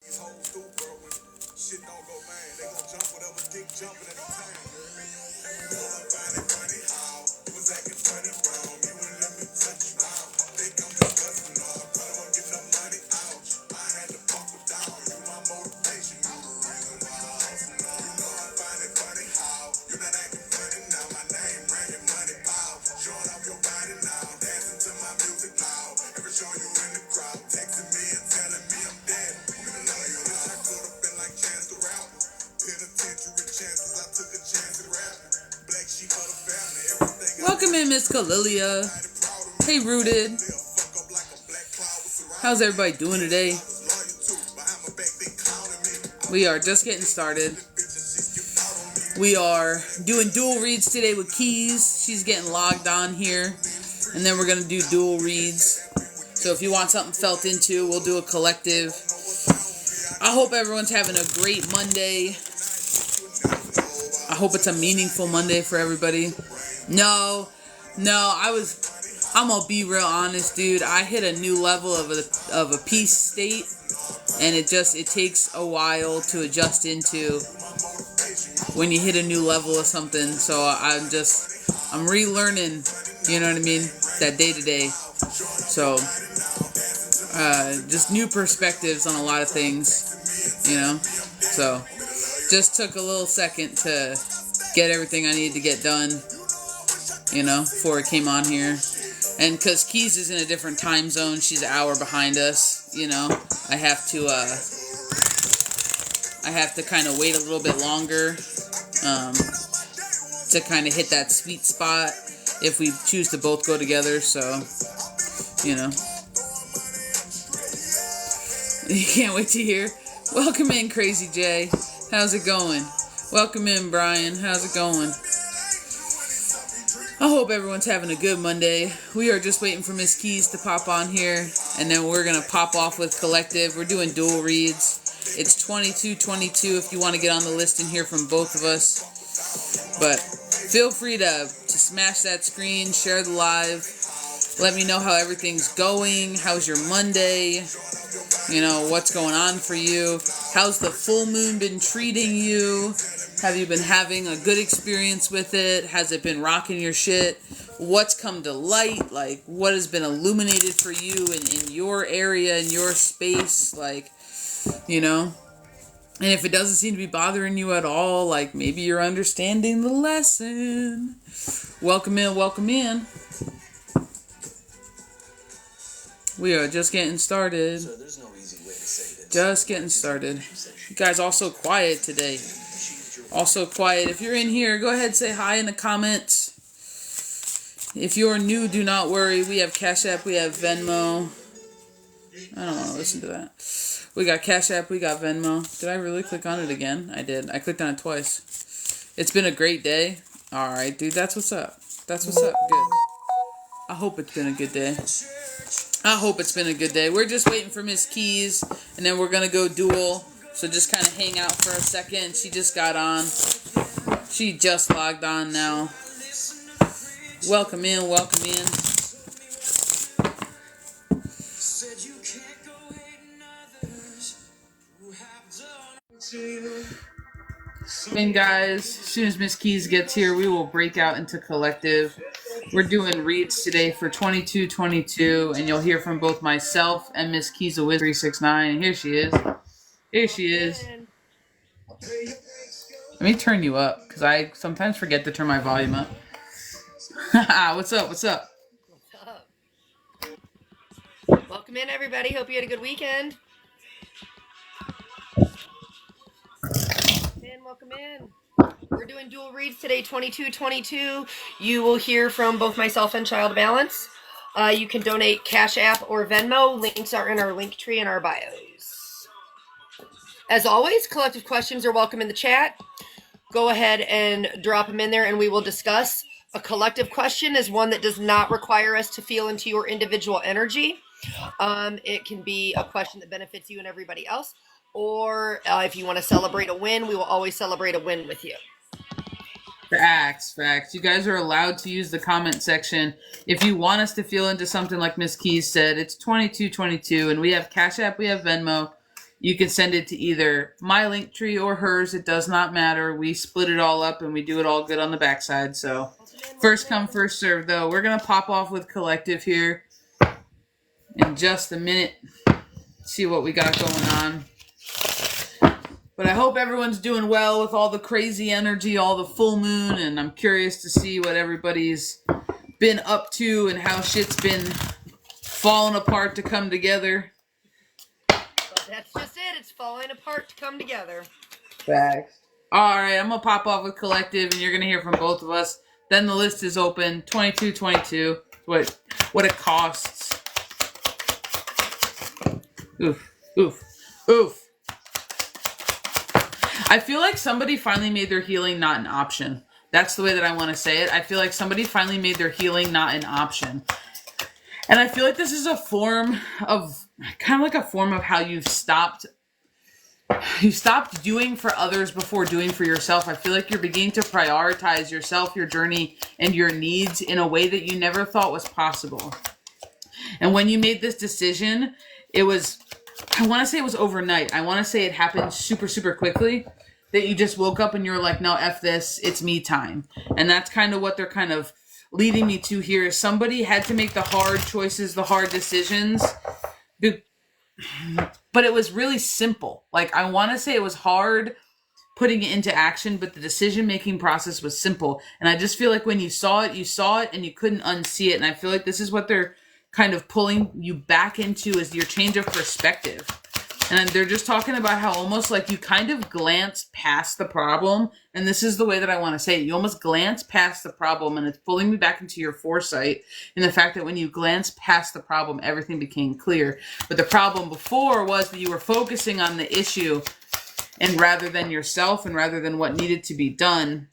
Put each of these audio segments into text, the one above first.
Shit don't go man, they gon' jump whatever dick jumping at the time. Was acting funny wrong, you wouldn't let me touch you out. Think I'm just busting off, but I won't get no money out. I had to fuck with down, you my motivation, you the reason why I hustle now. You know I find it funny how you're not acting funny now. My name ringing money pow, showing off your body now, dancing to my music loud. Every show you in the crowd, texting me and telling me I'm dead. I'm gonna love you, I could have been like Chance the Rapper. Penitentiary chances, I took a chance at rapping. Black sheep of the family, everything. Welcome in, Miss Calilia. Hey, Rooted. How's everybody doing today? We are just getting started. We are doing dual reads today with Keys. She's getting logged on here. And then we're going to do dual reads. So if you want something felt into, we'll do a collective. I hope everyone's having a great Monday. I hope it's a meaningful Monday for everybody. No, I'm gonna be real honest, dude. I hit a new level of a peace state, and it takes a while to adjust into when you hit a new level of something. So I'm relearning, you know what I mean, that day to day. So just new perspectives on a lot of things, you know. So just took a little second to get everything I needed to get done, you know, before it came on here. And because Keys is in a different time zone, she's an hour behind us, you know. I have to kind of wait a little bit longer to kind of hit that sweet spot if we choose to both go together. So, you know. You can't wait to hear. Welcome in, Crazy J. How's it going? Welcome in, Brian. How's it going? I hope everyone's having a good Monday. We are just waiting for Miss Keys to pop on here, and then we're going to pop off with Collective. We're doing dual reads. It's 2222 if you want to get on the list and hear from both of us. But feel free to smash that screen, share the live. Let me know how everything's going. How's your Monday? You know, what's going on for you? How's the full moon been treating you? Have you been having a good experience with it? Has it been rocking your shit? What's come to light? Like, what has been illuminated for you in your area, in your space? Like, you know? And if it doesn't seem to be bothering you at all, like, maybe you're understanding the lesson. Welcome in, welcome in. We are just getting started. So there's no easy way to say this. Just getting started. You guys all so quiet today. Also quiet. If you're in here, go ahead and say hi in the comments. If you're new, do not worry. We have Cash App, we have Venmo. I don't want to listen to that. We got Cash App, we got Venmo. Did I really click on it again? I did. I clicked on it twice. It's been a great day. Alright, dude, that's what's up. That's what's up. Good. I hope it's been a good day. I hope it's been a good day. We're just waiting for Miss Keys, and then we're going to go dual. So just kind of hang out for a second. She just got on. She just logged on now. Welcome in, welcome in. And guys, as soon as Miss Keys gets here, we will break out into collective. We're doing reads today for 2222, and you'll hear from both myself and Miss Keys of Wiz 369. Here she is. Here she is. Let me turn you up, because I sometimes forget to turn my volume up. What's up? What's up? What's up? Welcome in, everybody. Hope you had a good weekend. Welcome in. We're doing dual reads today, 2222. You will hear from both myself and ChildOfBalance. You can donate Cash App or Venmo. Links are in our link tree in our bios. As always, collective questions are welcome in the chat. Go ahead and drop them in there and we will discuss. A collective question is one that does not require us to feel into your individual energy. It can be a question that benefits you and everybody else. Or if you want to celebrate a win, we will always celebrate a win with you. Facts. You guys are allowed to use the comment section. If you want us to feel into something like Miss Keys said, it's 2222, and we have Cash App, we have Venmo. You can send it to either my link tree or hers. It does not matter. We split it all up and we do it all good on the backside. So first come, first serve, though. We're going to pop off with Collective here in just a minute. See what we got going on. But I hope everyone's doing well with all the crazy energy, all the full moon. And I'm curious to see what everybody's been up to and how shit's been falling apart to come together. That's just it. It's falling apart to come together. Facts. All right, I'm going to pop off with Collective, and you're going to hear from both of us. Then the list is open. 2222. What it costs. Oof. Oof. Oof. I feel like somebody finally made their healing not an option. That's the way that I want to say it. I feel like somebody finally made their healing not an option. And I feel like this is a form of, kind of like a form of how you stopped doing for others before doing for yourself. I feel like you're beginning to prioritize yourself, your journey, and your needs in a way that you never thought was possible. And when you made this decision, it was, I want to say it was overnight. I want to say it happened super, super quickly. That you just woke up and you're like, no, F this, it's me time. And that's kind of what they're kind of leading me to here. Somebody had to make the hard choices, the hard decisions. But it was really simple. Like, I want to say it was hard putting it into action, but the decision-making process was simple. And I just feel like when you saw it and you couldn't unsee it. And I feel like this is what they're kind of pulling you back into, is your change of perspective. And they're just talking about how almost like you kind of glance past the problem. And this is the way that I want to say it. You almost glance past the problem, and it's pulling me back into your foresight in the fact that when you glance past the problem, everything became clear. But the problem before was that you were focusing on the issue and rather than yourself and rather than what needed to be done.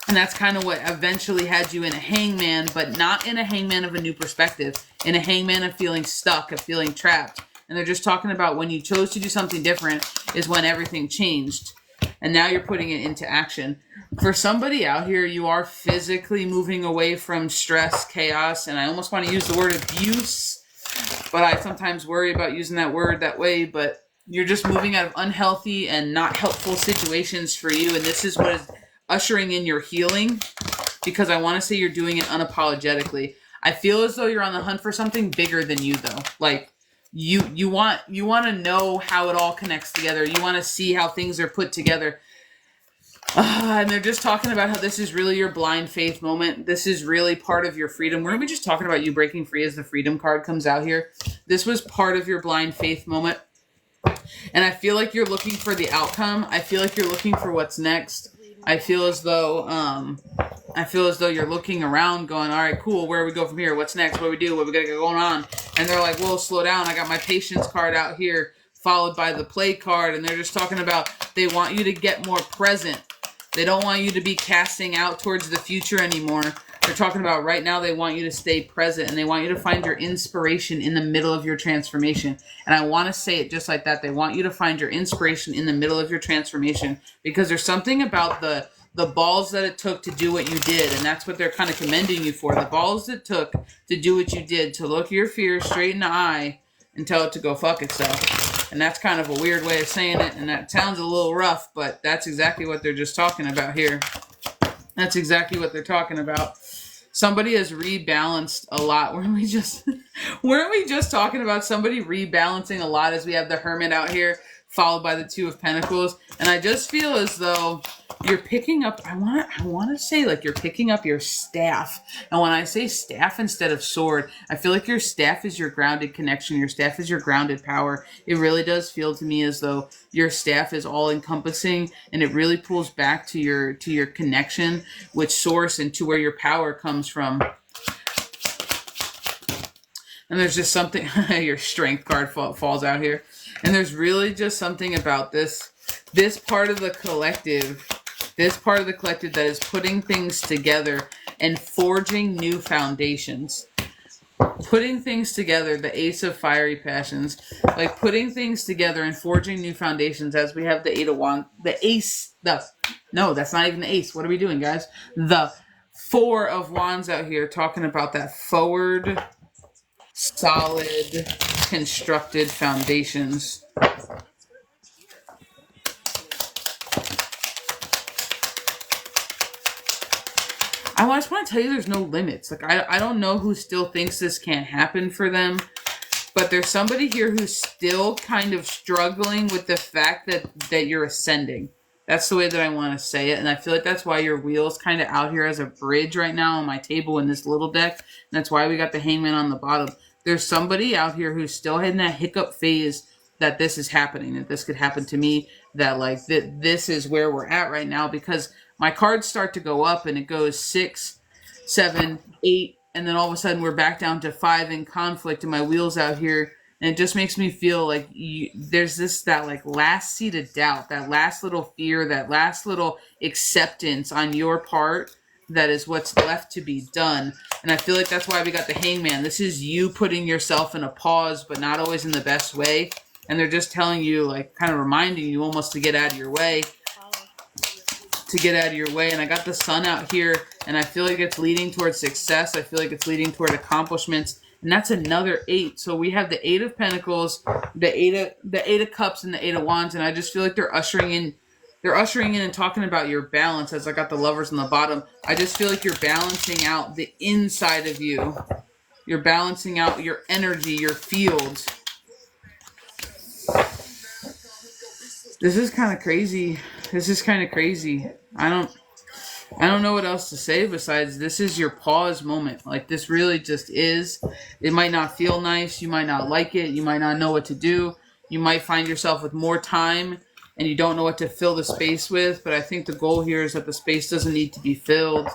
And that's kind of what eventually had you in a hangman, but not in a hangman of a new perspective, in a hangman of feeling stuck, of feeling trapped. And they're just talking about when you chose to do something different is when everything changed. And now you're putting it into action. For somebody out here, you are physically moving away from stress, chaos, and I almost want to use the word abuse, but I sometimes worry about using that word that way. But you're just moving out of unhealthy and not helpful situations for you. And this is what is ushering in your healing, because I want to say you're doing it unapologetically. I feel as though you're on the hunt for something bigger than you, though. Like, you want to know how it all connects together. You want to see how things are put together. And they're just talking about how this is really your blind faith moment. This is really part of your freedom. We're going to be just talking about you breaking free as the freedom card comes out here. This was part of your blind faith moment. And I feel like you're looking for the outcome. I feel like you're looking for what's next. I feel as though you're looking around going, all right, cool, where do we go from here? What's next? What do we do? What we got going on? And they're like, whoa, slow down. I got my patience card out here, followed by the play card. And they're just talking about they want you to get more present. They don't want you to be casting out towards the future anymore. They're talking about right now they want you to stay present, and they want you to find your inspiration in the middle of your transformation. And I want to say it just like that. They want you to find your inspiration in the middle of your transformation, because there's something about the balls that it took to do what you did, and that's what they're kind of commending you for. The balls it took to do what you did, to look your fear straight in the eye and tell it to go fuck itself. And that's kind of a weird way of saying it, and that sounds a little rough, but that's exactly what they're just talking about here. That's exactly what they're talking about. Somebody has rebalanced a lot. Weren't we just talking about somebody rebalancing a lot as we have the Hermit out here, followed by the Two of Pentacles? And I just feel as though you're picking up, I want to say like you're picking up your staff. And when I say staff instead of sword, I feel like your staff is your grounded connection. Your staff is your grounded power. It really does feel to me as though your staff is all encompassing, and it really pulls back to your connection with source and to where your power comes from. And there's just something, your strength card falls out here. And there's really just something about this part of the collective, that is putting things together and forging new foundations. Putting things together, the Ace of Fiery Passions, like putting things together and forging new foundations, as we have the Eight of Wands, no, that's not even the Ace. What are we doing, guys? The Four of Wands out here, talking about that forward, solid, constructed foundations. I just want to tell you there's no limits. Like, I don't know who still thinks this can't happen for them, but there's somebody here who's still kind of struggling with the fact that you're ascending. That's the way that I want to say it. And I feel like that's why your wheel's kind of out here as a bridge right now on my table in this little deck. And that's why we got the hangman on the bottom. There's somebody out here who's still in that hiccup phase that this is happening, that this could happen to me, that like that this is where we're at right now, because my cards start to go up and it goes 6, 7, 8, and then all of a sudden we're back down to 5 in conflict, and my wheel's out here, and it just makes me feel like there's that like last seed of doubt, that last little fear, that last little acceptance on your part that is what's left to be done. And I feel like that's why we got the hangman. This is you putting yourself in a pause, but not always in the best way. And they're just telling you, like, kind of reminding you almost to get out of your way. And I got the sun out here, and I feel like it's leading towards success. I feel like it's leading toward accomplishments. And that's another 8. So we have the 8 of Pentacles, the 8 of Cups, and the 8 of Wands. And I just feel like they're ushering in and talking about your balance, as I got the Lovers on the bottom. I just feel like you're balancing out the inside of you. You're balancing out your energy, your fields. This is kind of crazy. I don't know what else to say besides this is your pause moment. Like, this really just is. It might not feel nice. You might not like it. You might not know what to do. You might find yourself with more time and you don't know what to fill the space with. But I think the goal here is that the space doesn't need to be filled.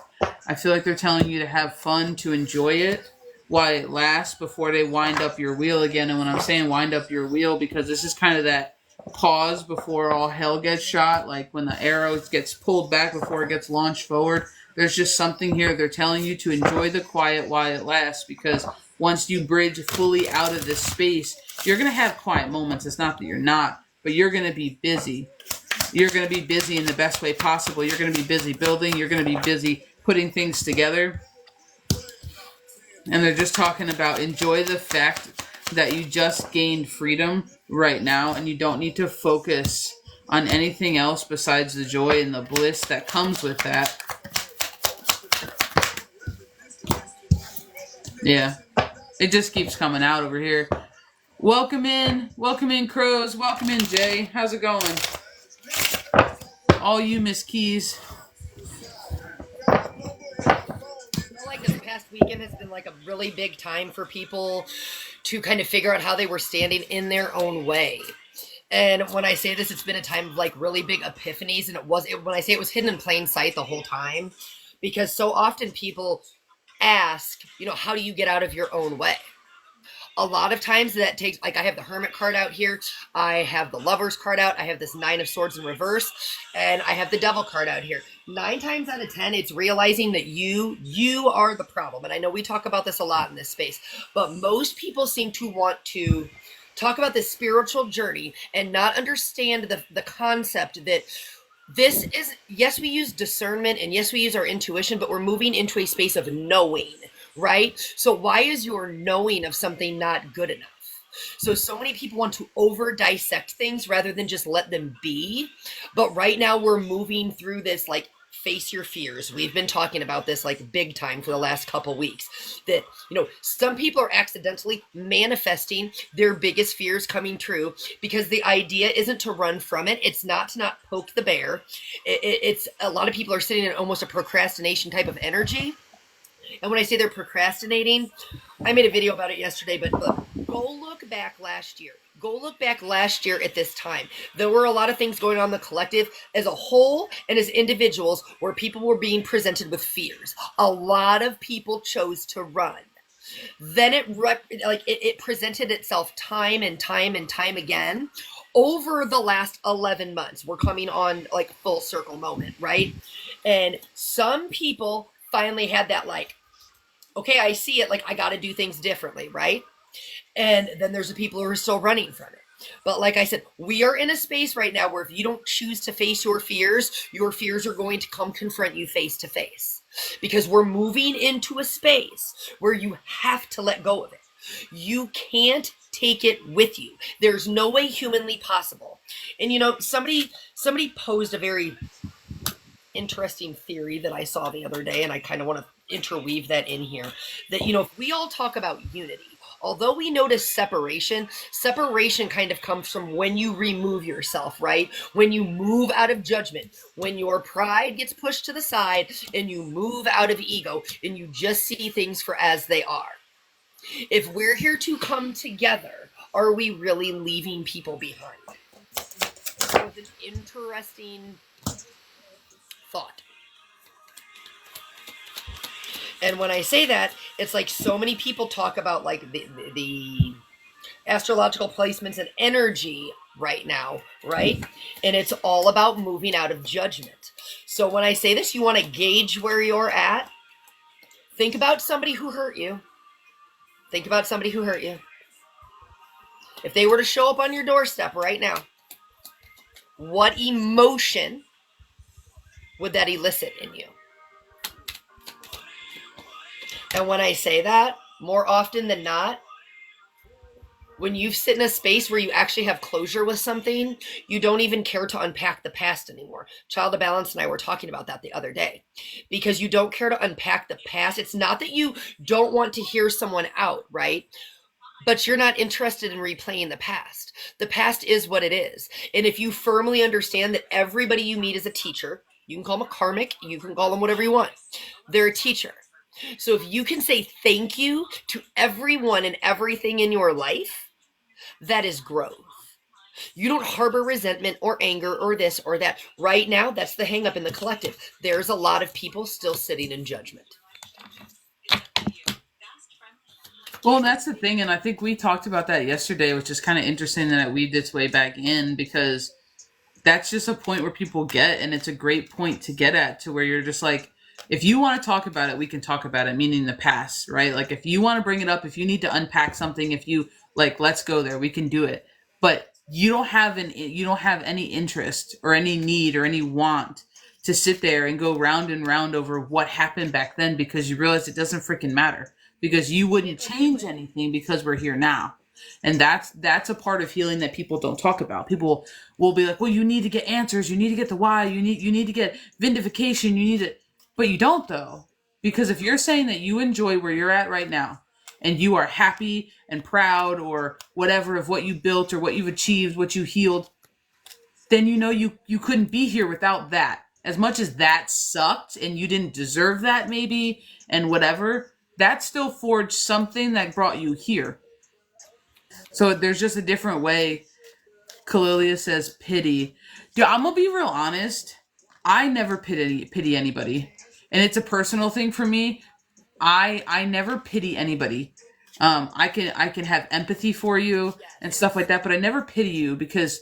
I feel like they're telling you to have fun, to enjoy it while it lasts before they wind up your wheel again. And when I'm saying wind up your wheel, because this is kind of that pause before all hell gets shot, like when the arrow gets pulled back before it gets launched forward. There's just something here. They're telling you to enjoy the quiet while it lasts, because once you bridge fully out of this space, you're going to have quiet moments. It's not that you're not, but you're going to be busy. You're going to be busy in the best way possible. You're going to be busy building. You're going to be busy putting things together. And they're just talking about enjoy the fact that you just gained freedom right now, and you don't need to focus on anything else besides the joy and the bliss that comes with that. Yeah, it just keeps coming out over here. Welcome in, Crows. Welcome in, Jay. How's it going? All you Miss Keys. Like this past weekend has been like a really big time for people to kind of figure out how they were standing in their own way. And when I say this, it's been a time of like really big epiphanies. And when I say it was hidden in plain sight the whole time, because so often people ask, how do you get out of your own way? A lot of times that takes, like, I have the Hermit card out here, I have the Lovers card out, I have this 9 of Swords in reverse, and I have the Devil card out here. 9 times out of 10, it's realizing that you are the problem. And I know we talk about this a lot in this space, but most people seem to want to talk about this spiritual journey and not understand the concept that this is, yes, we use discernment and yes, we use our intuition, but we're moving into a space of knowing. Right? So why is your knowing of something not good enough? So many people want to over dissect things rather than just let them be. But right now we're moving through this, like, face your fears. We've been talking about this like big time for the last couple weeks, that, some people are accidentally manifesting their biggest fears coming true because the idea isn't to run from it. It's not to not poke the bear. It's a lot of people are sitting in almost a procrastination type of energy. And when I say they're procrastinating, I made a video about it yesterday, but go look back last year. Go look back last year at this time. There were a lot of things going on in the collective as a whole and as individuals where people were being presented with fears. A lot of people chose to run. Then it presented itself time and time and time again over the last 11 months. We're coming on like full circle moment, right? And some people finally had that, like, okay, I see it, like, I got to do things differently, right? And then there's the people who are still running from it. But like I said, we are in a space right now where if you don't choose to face your fears are going to come confront you face to face. Because we're moving into a space where you have to let go of it. You can't take it with you. There's no way humanly possible. And somebody posed a very interesting theory that I saw the other day, and I kind of want to interweave that in here. That, you know, if we all talk about unity, although we notice separation, separation kind of comes from when you remove yourself, right? When you move out of judgment, when your pride gets pushed to the side and you move out of ego and you just see things for as they are. If we're here to come together, are we really leaving people behind? So it's an interesting thought. And when I say that, it's like so many people talk about like the astrological placements and energy right now, right? And it's all about moving out of judgment. So when I say this, you want to gauge where you're at. Think about somebody who hurt you. Think about somebody who hurt you. If they were to show up on your doorstep right now, what emotion would that elicit in you? And when I say that, more often than not, when you sit in a space where you actually have closure with something, you don't even care to unpack the past anymore. ChildOfBalance and I were talking about that the other day. Because you don't care to unpack the past. It's not that you don't want to hear someone out, right? But you're not interested in replaying the past. The past is what it is. And if you firmly understand that everybody you meet is a teacher, you can call them a karmic, you can call them whatever you want. They're a teacher. So if you can say thank you to everyone and everything in your life, that is growth. You don't harbor resentment or anger or this or that. Right now, that's the hang up in the collective. There's a lot of people still sitting in judgment. Well, that's the thing, and I think we talked about that yesterday, which is kind of interesting that it weaved its way back in, because that's just a point where people get, and it's a great point to get at, to where you're just like, if you want to talk about it, we can talk about it, meaning the past, right? Like, if you want to bring it up, if you need to unpack something, if you, like, let's go there, we can do it. But you don't have any interest or any need or any want to sit there and go round and round over what happened back then, because you realize it doesn't freaking matter, because you wouldn't change anything, because we're here now. And that's a part of healing that people don't talk about. People will be like, well, you need to get answers, you need to get the why, you need to get vindication, you need to, but you don't, though. Because if you're saying that you enjoy where you're at right now, and you are happy and proud or whatever of what you built or what you've achieved, what you healed, then you know you couldn't be here without that. As much as that sucked and you didn't deserve that maybe and whatever, that still forged something that brought you here. So there's just a different way. Kalilia says pity. Dude, I'm gonna be real honest. I never pity anybody. And it's a personal thing for me. I never pity anybody. I can have empathy for you and stuff like that, but I never pity you, because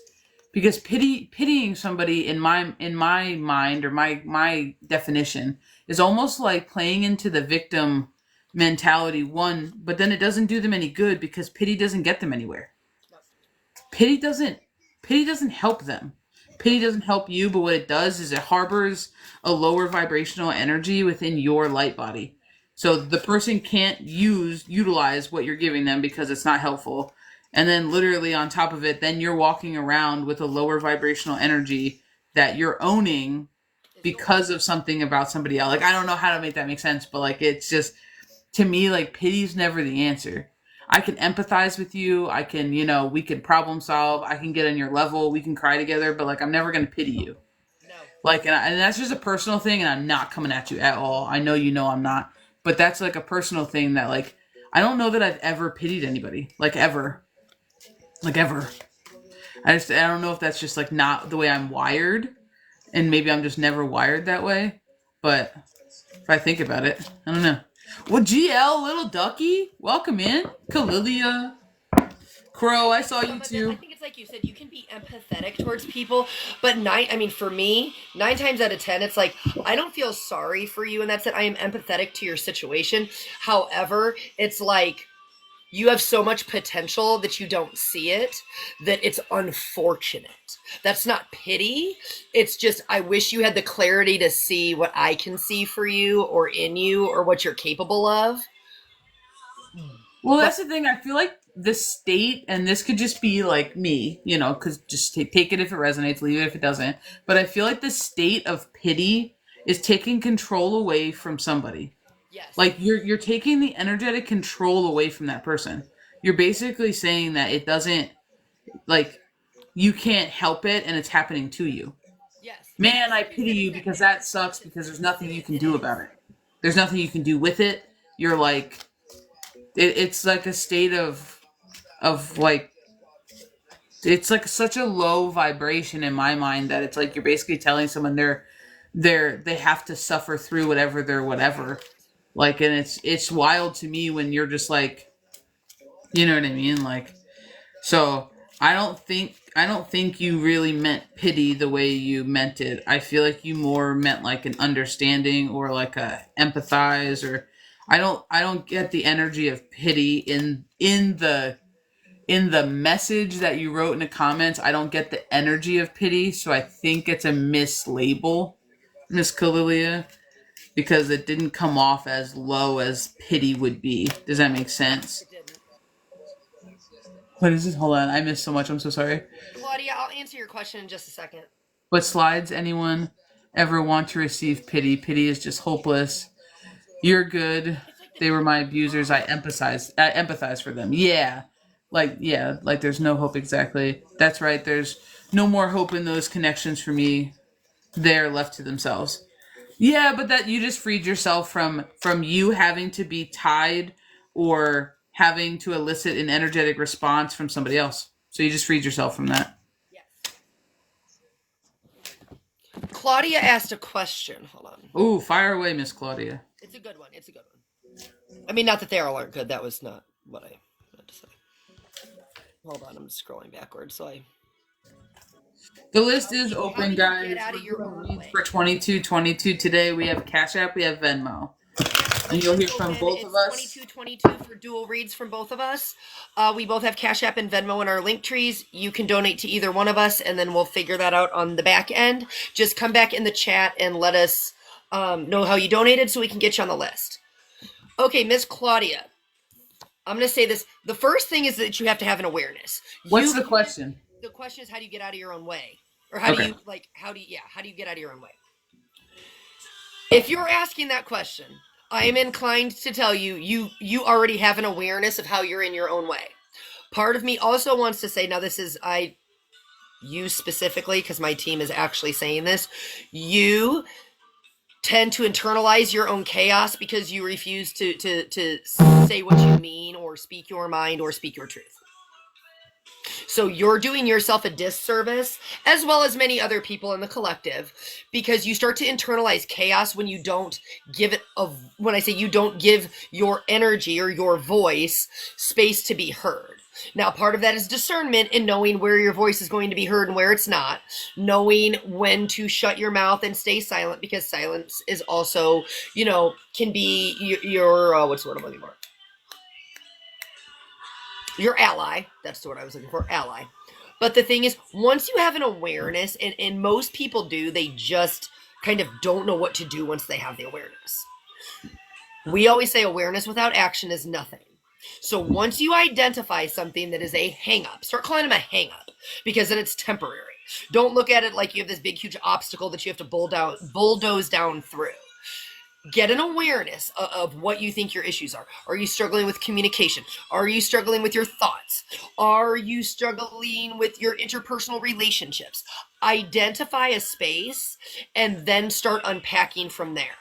pitying somebody in my mind, or my definition, is almost like playing into the victim mentality, one, but then it doesn't do them any good, because pity doesn't get them anywhere. Pity doesn't help them. Pity doesn't help you, but what it does is it harbors a lower vibrational energy within your light body. So the person can't utilize what you're giving them because it's not helpful. And then literally on top of it, then you're walking around with a lower vibrational energy that you're owning because of something about somebody else. Like, I don't know how to make that make sense, but like, it's just, to me, like, pity's never the answer. I can empathize with you. I can, we can problem solve. I can get on your level. We can cry together, but like, I'm never going to pity you. No. Like, and that's just a personal thing, and I'm not coming at you at all. I know I'm not, but that's like a personal thing that, like, I don't know that I've ever pitied anybody, like ever. Like, ever. I don't know if that's just like not the way I'm wired, and maybe I'm just never wired that way. But if I think about it, I don't know. Well, GL, Little Ducky, welcome in. Kalilia, Crow, I saw you too. I think it's like you said, you can be empathetic towards people, but for me, 9 times out of 10, it's like, I don't feel sorry for you, and that's it. I am empathetic to your situation. However, it's like, you have so much potential that you don't see it, that it's unfortunate. That's not pity. It's just, I wish you had the clarity to see what I can see for you or in you or what you're capable of. Well, that's the thing. I feel like the state, and this could just be like me, because just take it if it resonates, leave it if it doesn't. But I feel like the state of pity is taking control away from somebody. Yes. Like you're taking the energetic control away from that person. You're basically saying that it doesn't, like, you can't help it and it's happening to you. Yes. Man, I You pity said you exactly because right. that sucks because there's nothing you can It do is. about it. There's nothing you can do with it. You're like, it's like a state of like, it's like such a low vibration in my mind that it's like you're basically telling someone they have to suffer through whatever their whatever. Like, and it's wild to me when you're just like, you know what I mean? Like, so I don't think you really meant pity the way you meant it. I feel like you more meant like an understanding or like a empathize, or I don't get the energy of pity in the message that you wrote in the comments. I don't get the energy of pity, so I think it's a mislabel, Miss Kalilia, because it didn't come off as low as pity would be. Does that make sense? It didn't. What is this? Hold on, I missed so much. I'm so sorry. Claudia, I'll answer your question in just a second. But slides anyone ever want to receive pity? Pity is just hopeless. You're good. It's like the They were my abusers. I empathize for them. Yeah. Like there's no hope exactly. That's right. There's no more hope in those connections for me. They're left to themselves. Yeah, but that you just freed yourself from you having to be tied or having to elicit an energetic response from somebody else. So you just freed yourself from that. yes. Claudia asked a question. Hold on. Ooh, fire away, Miss Claudia. It's a good one. It's a good one. I mean, not that they all aren't good. That was not what I meant to say. Hold on, I'm scrolling backwards. So I. The list is How do open, you get guys. out We're of your doing own reads way? for 2222 today. We have Cash App, we have Venmo. And you'll hear from both of It's us. 2222 for dual reads from both of us. We both have Cash App and Venmo in our link trees. You can donate to either one of us, and then we'll figure that out on the back end. Just come back in the chat and let us know how you donated so we can get you on the list. Okay, Miss Claudia, I'm going to say this. The first thing is that you have to have an awareness. What's the question? The question is, how do you get out of your own way? Or how do Okay. you, how do you get out of your own way? If you're asking that question, I am inclined to tell you, you already have an awareness of how you're in your own way. Part of me also wants to say, now this is you specifically, because my team is actually saying this, you tend to internalize your own chaos because you refuse to say what you mean or speak your mind or speak your truth. So you're doing yourself a disservice, as well as many other people in the collective, because you start to internalize chaos when you don't give it when I say you don't give your energy or your voice space to be heard. Now, part of that is discernment and knowing where your voice is going to be heard and where it's not, knowing when to shut your mouth and stay silent, because silence is also, can be your what's the word I'm looking for? Your ally. That's the word I was looking for, ally. But the thing is, once you have an awareness, and most people do, they just kind of don't know what to do once they have the awareness. We always say awareness without action is nothing. So once you identify something that is a hang-up, start calling them a hang-up, because then it's temporary. Don't look at it like you have this big, huge obstacle that you have to bulldoze down through. Get an awareness of what you think your issues are. Are you struggling with communication? Are you struggling with your thoughts? Are you struggling with your interpersonal relationships? Identify a space and then start unpacking from there.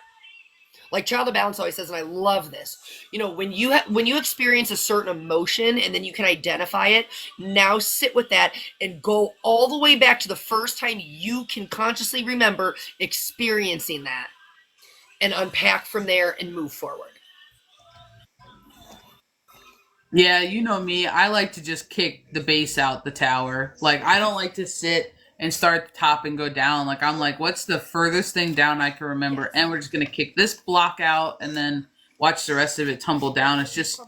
Like ChildOfBalance always says, and I love this, when you experience a certain emotion and then you can identify it, now sit with that and go all the way back to the first time you can consciously remember experiencing that, and unpack from there and move forward. Yeah, you know me. I like to just kick the base out the tower. Like, I don't like to sit and start at the top and go down. Like, I'm like, what's the furthest thing down I can remember? Yes. And we're just going to kick this block out and then watch the rest of it tumble down. It's just,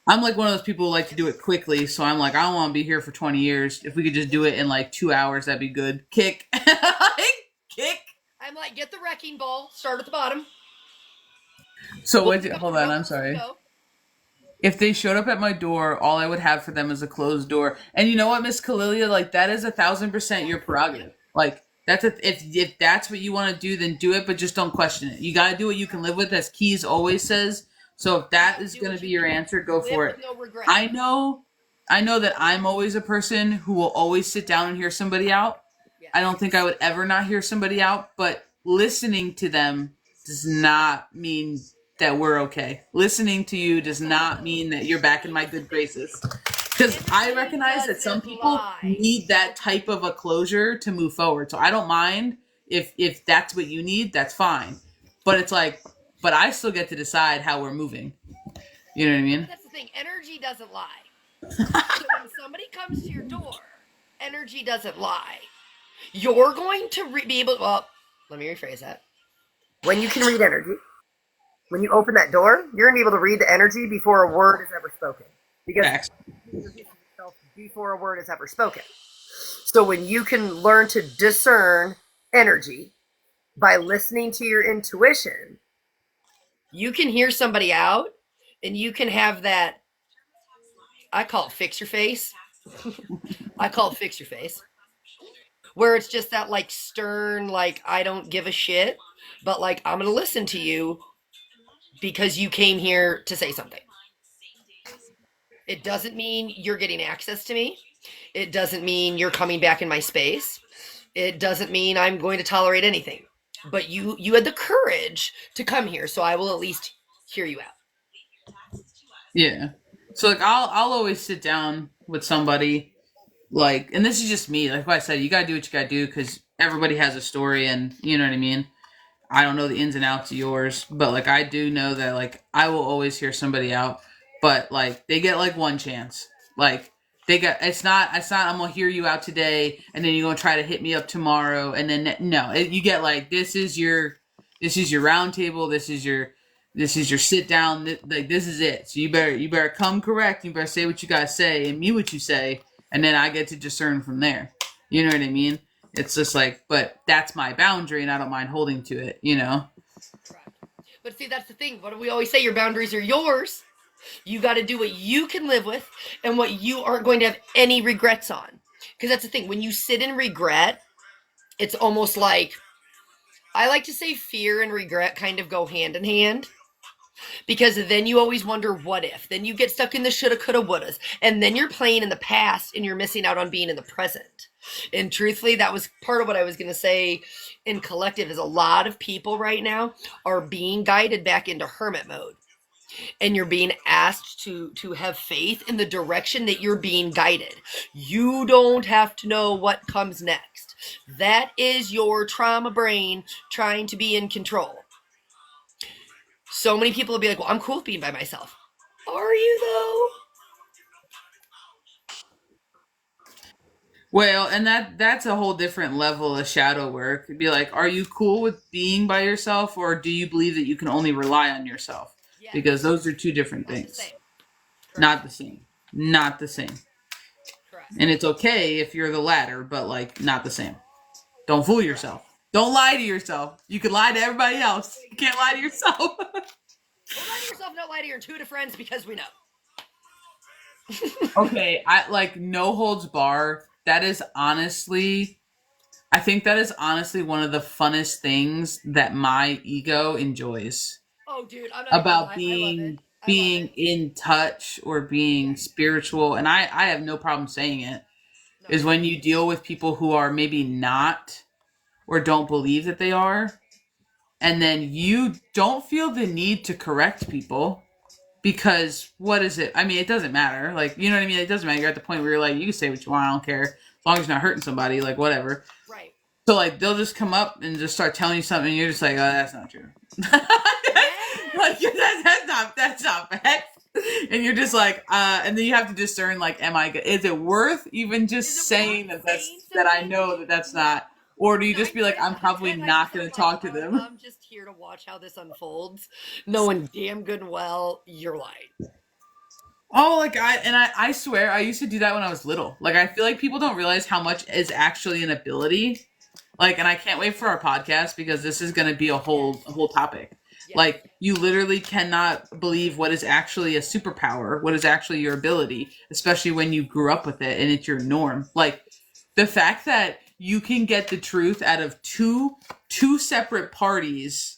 I'm like one of those people who like to do it quickly. So I'm like, I don't want to be here for 20 years. If we could just do it in like 2 hours, that'd be good. Kick. Kick. I'm like, get the wrecking ball, start at the bottom. So hold on, I'm sorry. If they showed up at my door, all I would have for them is a closed door. And you know what, Miss Kalilia? Like, that is 1,000% your prerogative. Like, If that's what you want to do, then do it, but just don't question it. You got to do what you can live with, as Keys always says. So if that is Do going to what be you your can answer, go live for with it. no regret. I know, I know that I'm always a person who will always sit down and hear somebody out. Yes. I don't think I would ever not hear somebody out, but listening to them does not mean that we're okay. Listening to you does not mean that you're back in my good graces. Because I recognize that some people need that type of a closure to move forward. So I don't mind if that's what you need, that's fine. But it's like, but I still get to decide how we're moving. You know what I mean? But that's the thing. Energy doesn't lie. So when somebody comes to your door, energy doesn't lie. You're going to be able. Well, let me rephrase that. When you can read energy, when you open that door, you're going to be able to read the energy before a word is ever spoken. Because Facts. you introduce yourself before a word is ever spoken. So when you can learn to discern energy by listening to your intuition, you can hear somebody out and you can have that. I call it fix your face. I call it fix your face. Where it's just that like stern, like I don't give a shit, but like I'm gonna listen to you because you came here to say something. It doesn't mean you're getting access to me. It doesn't mean you're coming back in my space. It doesn't mean I'm going to tolerate anything. But you had the courage to come here, so I will at least hear you out. Yeah. So like I'll always sit down with somebody, like, and this is just me. Like I said, you gotta do what you gotta do because everybody has a story, and you know what I mean. I don't know the ins and outs of yours, but like I do know that like I will always hear somebody out, but like they get like one chance. Like they got it's not I'm gonna hear you out today and then you're gonna try to hit me up tomorrow and then no, you get like this is your round table, this is your sit down, like this is it. So you better come correct, you better say what you gotta say and mean what you say, and then I get to discern from there. You know what I mean? It's just like, but that's my boundary, and I don't mind holding to it. You know. Correct. But see, that's the thing. What do we always say? Your boundaries are yours. You got to do what you can live with and what you aren't going to have any regrets on. Because that's the thing. When you sit in regret, it's almost like I like to say fear and regret kind of go hand in hand. Because then you always wonder what if. Then you get stuck in the shoulda, coulda, wouldas. And then you're playing in the past and you're missing out on being in the present. And truthfully, that was part of what I was going to say in collective is a lot of people right now are being guided back into hermit mode. And you're being asked to have faith in the direction that you're being guided. You don't have to know what comes next. That is your trauma brain trying to be in control. So many people will be like, well, I'm cool with being by myself. Are you though? Well, and that's a whole different level of shadow work. It'd be like, are you cool with being by yourself, or do you believe that you can only rely on yourself? Yes. Because those are two different Not the things. same. Not the same. Not the same. Correct. And it's okay if you're the latter, but like not the same. Don't fool yourself. Don't lie to yourself. You can lie to everybody else. You can't lie to yourself. Don't lie to yourself, don't lie to your intuitive friends because we know. Okay, I like no holds bar. That is honestly, I think that is honestly one of the funnest things that my ego enjoys Oh, dude, I'm not about gonna lie. I love it. being I being love it. in touch or being spiritual, and I have no problem saying it, No. is when you deal with people who are maybe not or don't believe that they are, and then you don't feel the need to correct people. Because what is it? I mean, it doesn't matter. Like, you know what I mean? It doesn't matter. You're at the point where you're like, you can say what you want. I don't care. As long as you're not hurting somebody, like, whatever. Right. So, like, they'll just come up and just start telling you something, and you're just like, oh, that's not true. Like, that's not facts. And you're just like, and then you have to discern, like, is it worth even just saying that I know that that's not, or do you just be like, I'm probably not going to talk to them? I'm just here to watch how this unfolds, knowing damn good and well you're lying. Oh, like I swear I used to do that when I was little. Like I feel like people don't realize how much is actually an ability. Like, and I can't wait for our podcast because this is going to be a whole topic. Yes. Like you literally cannot believe what is actually a superpower, what is actually your ability, especially when you grew up with it and it's your norm. Like the fact that you can get the truth out of two separate parties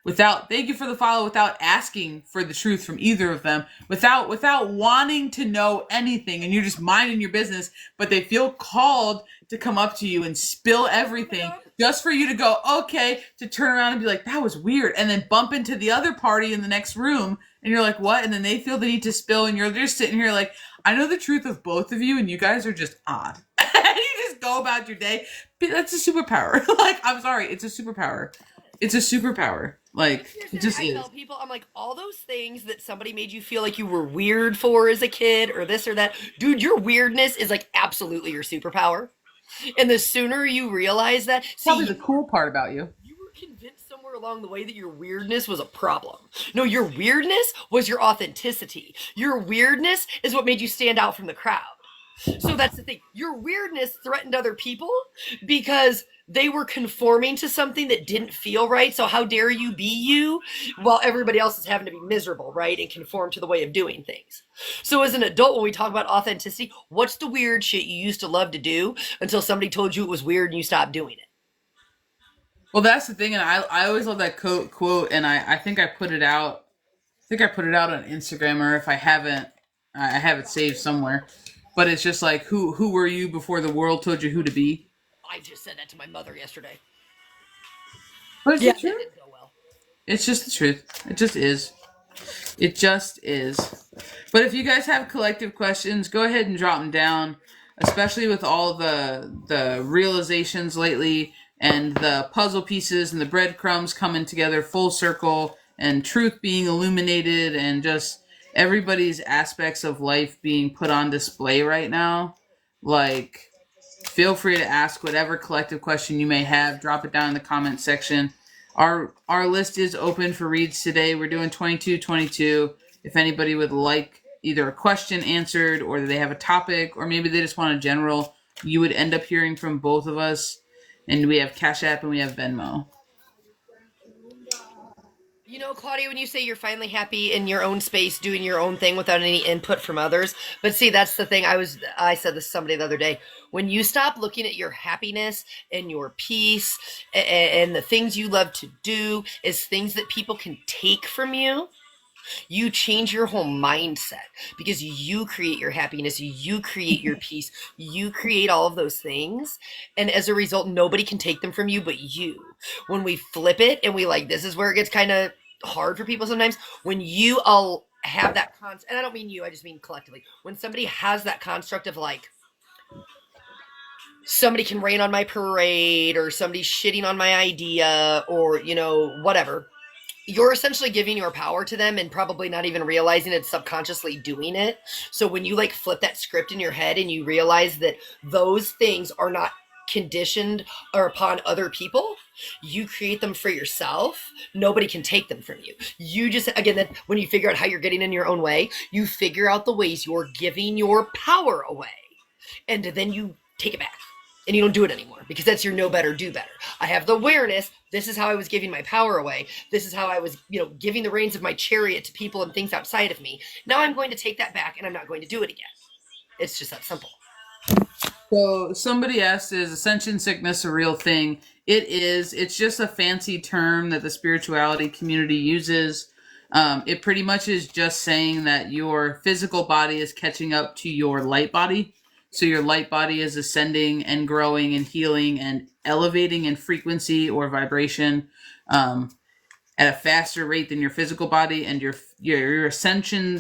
without, thank you for the follow, without asking for the truth from either of them, without wanting to know anything, and you're just minding your business, but they feel called to come up to you and spill everything just for you to go, okay, to turn around and be like, that was weird, and then bump into the other party in the next room, and you're like, what? And then they feel the need to spill, and you're just sitting here like, I know the truth of both of you, and you guys are just odd. And you just go about your day. That's a superpower. Like, I'm sorry, it's a superpower. It's a superpower. Like, it just is. I tell people, I'm like, all those things that somebody made you feel like you were weird for as a kid or this or that, dude, your weirdness is like absolutely your superpower. And the sooner you realize that, Probably the cool part about you. You were convinced somewhere along the way that your weirdness was a problem. No, your weirdness was your authenticity. Your weirdness is what made you stand out from the crowd. So that's the thing. Your weirdness threatened other people because they were conforming to something that didn't feel right. So how dare you be you while everybody else is having to be miserable, right? And conform to the way of doing things. So as an adult, when we talk about authenticity, what's the weird shit you used to love to do until somebody told you it was weird and you stopped doing it? Well, that's the thing, and I always love that quote, and I think I put it out. I think I put it out on Instagram, or if I haven't, I have it saved somewhere. But it's just like, who were you before the world told you who to be? I just said that to my mother yesterday. But it's Yeah, the truth. that didn't go well. It's just the truth. It just is. It just is. But if you guys have collective questions, go ahead and drop them down, especially with all the realizations lately and the puzzle pieces and the breadcrumbs coming together full circle and truth being illuminated and just everybody's aspects of life being put on display right now. Like, feel free to ask whatever collective question you may have. Drop it down in the comment section. Our list is open for reads today. We're doing 2222. If anybody would like either a question answered or they have a topic or maybe they just want a general, you would end up hearing from both of us. And we have Cash App and we have Venmo. You know, Claudia, when you say you're finally happy in your own space, doing your own thing without any input from others, but see, that's the thing. I said this to somebody the other day. When you stop looking at your happiness and your peace and the things you love to do as things that people can take from you, you change your whole mindset because you create your happiness, you create your peace, you create all of those things. And as a result, nobody can take them from you but you. When we flip it and we like, this is where it gets kind of hard for people sometimes. When you all have that and I don't mean you, I just mean collectively. When somebody has that construct of like, somebody can rain on my parade or somebody's shitting on my idea or, you know, whatever, you're essentially giving your power to them and probably not even realizing it, subconsciously doing it. So when you like flip that script in your head and you realize that those things are not conditioned or upon other people, you create them for yourself. Nobody can take them from you. You just, again, that when you figure out how you're getting in your own way, you figure out the ways you're giving your power away. And then you take it back. And you don't do it anymore because that's your know better, do better. I have the awareness. This is how I was giving my power away. This is how I was, you know, giving the reins of my chariot to people and things outside of me. Now I'm going to take that back and I'm not going to do it again. It's just that simple. So somebody asked, is ascension sickness a real thing? It is. It's just a fancy term that the spirituality community uses. It pretty much is just saying that your physical body is catching up to your light body. So your light body is ascending and growing and healing and elevating in frequency or vibration at a faster rate than your physical body. And your ascension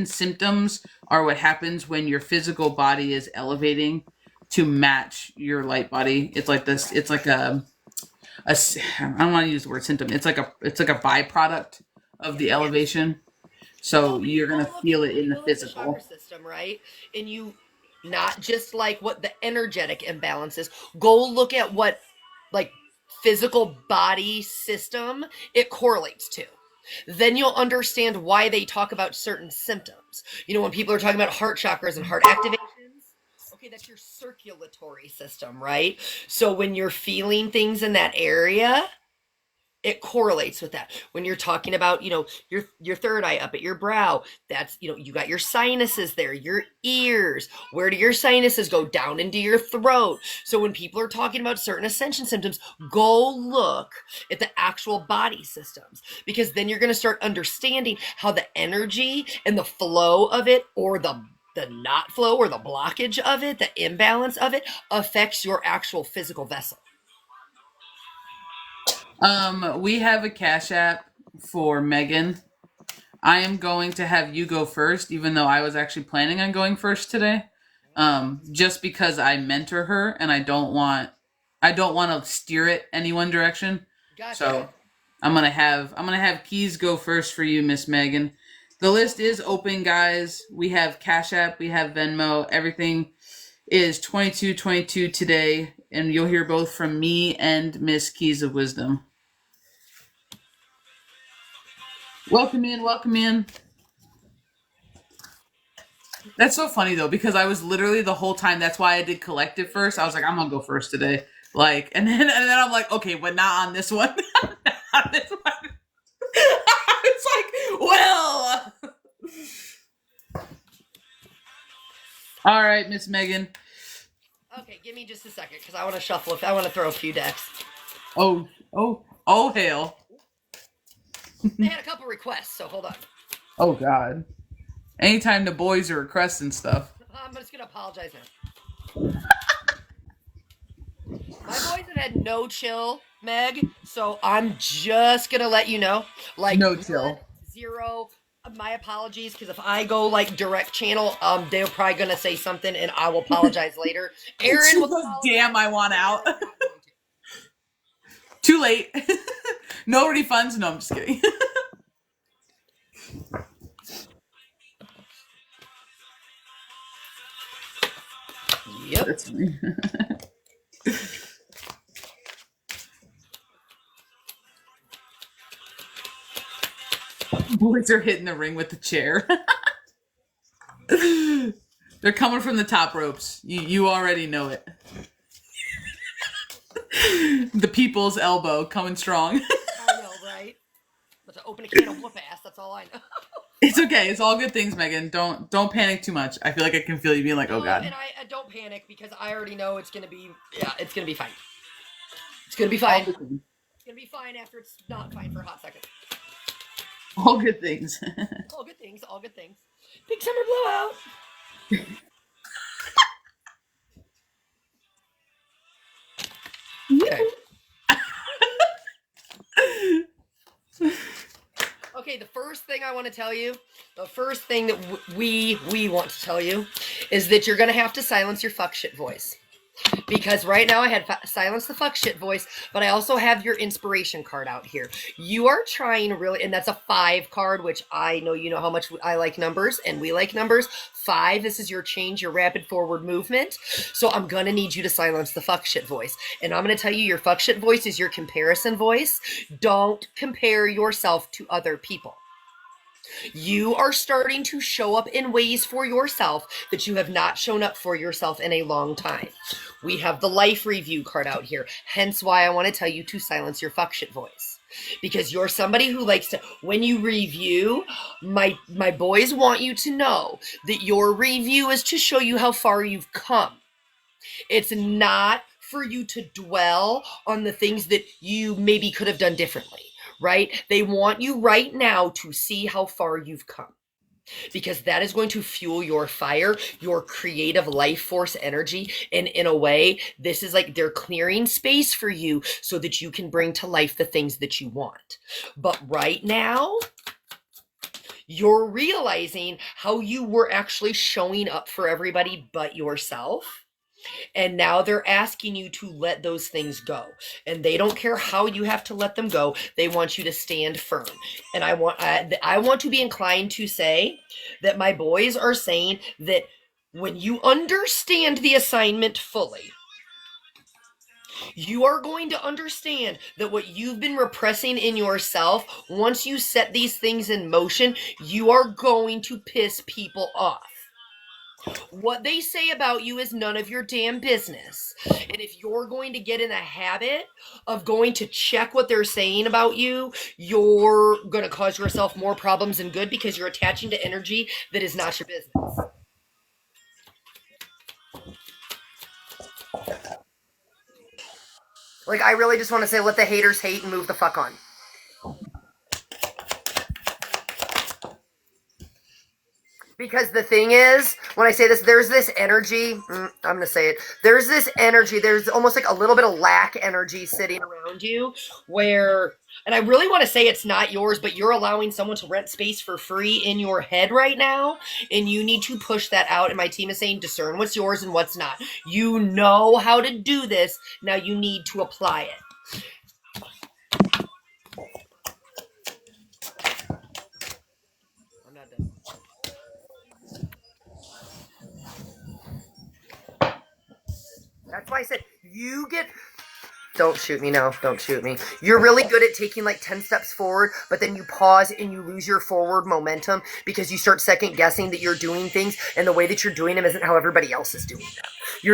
symptoms are what happens when your physical body is elevating to match your light body. It's like this. It's like I don't want to use the word symptom. It's like a byproduct of the elevation. So you're gonna feel it in the physical chakra system, right? And you. Not just like what the energetic imbalance is. Go look at what like physical body system it correlates to. Then you'll understand why they talk about certain symptoms. You know, when people are talking about heart chakras and heart activations, okay, that's your circulatory system, right? So when you're feeling things in that area, it correlates with that. When you're talking about, your third eye up at your brow, that's, you got your sinuses there, your ears. Where do your sinuses go? Down into your throat. So when people are talking about certain ascension symptoms, go look at the actual body systems, because then you're going to start understanding how the energy and the flow of it, or the not flow, or the blockage of it, the imbalance of it, affects your actual physical vessel. We have a Cash App for Megan. I am going to have you go first, even though I was actually planning on going first today. Just because I mentor her and I don't want to steer it any one direction. Gotcha. So I'm gonna have Keys go first for you, Miss Megan. The list is open, guys. We have Cash App, we have Venmo. Everything is 2222 today, and you'll hear both from me and Miss Keys of Wisdom. Welcome in, welcome in. That's so funny though, because I was literally the whole time. That's why I did collective first. I was like, I'm gonna go first today. Like, and then I'm like, okay, but not on this one. Not on this one. It's like, well. All right, Miss Megan. Okay, give me just a second, because I want to shuffle. I want to throw a few decks. Oh, hail. They had a couple requests, so hold on. Oh God. Anytime the boys are requesting stuff. I'm just gonna apologize now. My boys have had no chill, Meg, so I'm just gonna let you know. Like, no chill. 0. My apologies, because if I go like direct channel, they're probably gonna say something, and I will apologize later. Erin will apologize. Damn, I want out. Too late. No refunds. No, I'm just kidding. Yep. That's funny. Boys are hitting the ring with the chair. They're coming from the top ropes. You already know it. The people's elbow coming strong. I know, right? But to open a can of whoop ass, that's all I know. It's okay. It's all good things, Megan. Don't panic too much. I feel like I can feel you being like, oh God. And I don't panic, because I already know it's gonna be, it's gonna be fine. It's gonna be fine. It's gonna be fine after it's not fine for a hot second. All good things. All good things. All good things. Big summer blowout. Okay. Okay, the first thing I want to tell you, the first thing that we want to tell you is that you're going to have to silence your fuck shit voice. Because right now I had silenced the fuck shit voice, but I also have your inspiration card out here. You are trying really, and that's a 5 card, which I know you know how much I like numbers, and we like numbers. 5, this is your change, your rapid forward movement. So I'm going to need you to silence the fuck shit voice. And I'm going to tell you, your fuck shit voice is your comparison voice. Don't compare yourself to other people. You are starting to show up in ways for yourself that you have not shown up for yourself in a long time. We have the life review card out here, hence why I want to tell you to silence your fuck shit voice. Because you're somebody who likes to, when you review, my boys want you to know that your review is to show you how far you've come. It's not for you to dwell on the things that you maybe could have done differently. Right? They want you right now to see how far you've come, because that is going to fuel your fire, your creative life force energy. And in a way, this is like they're clearing space for you so that you can bring to life the things that you want. But right now, you're realizing how you were actually showing up for everybody but yourself. And now they're asking you to let those things go. And they don't care how you have to let them go. They want you to stand firm. And I want to be inclined to say that my boys are saying that when you understand the assignment fully, you are going to understand that what you've been repressing in yourself, once you set these things in motion, you are going to piss people off. What they say about you is none of your damn business. And if you're going to get in the habit of going to check what they're saying about you, you're going to cause yourself more problems than good because you're attaching to energy that is not your business. Like, I really just want to say, let the haters hate and move the fuck on. Because the thing is, when I say this, there's this energy, I'm going to say it, there's this energy, there's almost like a little bit of lack energy sitting around you where, and I really want to say it's not yours, but you're allowing someone to rent space for free in your head right now, and you need to push that out, and my team is saying discern what's yours and what's not. You know how to do this, now you need to apply it. I'm not done. That's why I said you get. Don't shoot me, no, don't shoot me. You're really good at taking like 10 steps forward, but then you pause and you lose your forward momentum because you start second guessing that you're doing things and the way that you're doing them isn't how everybody else is doing them.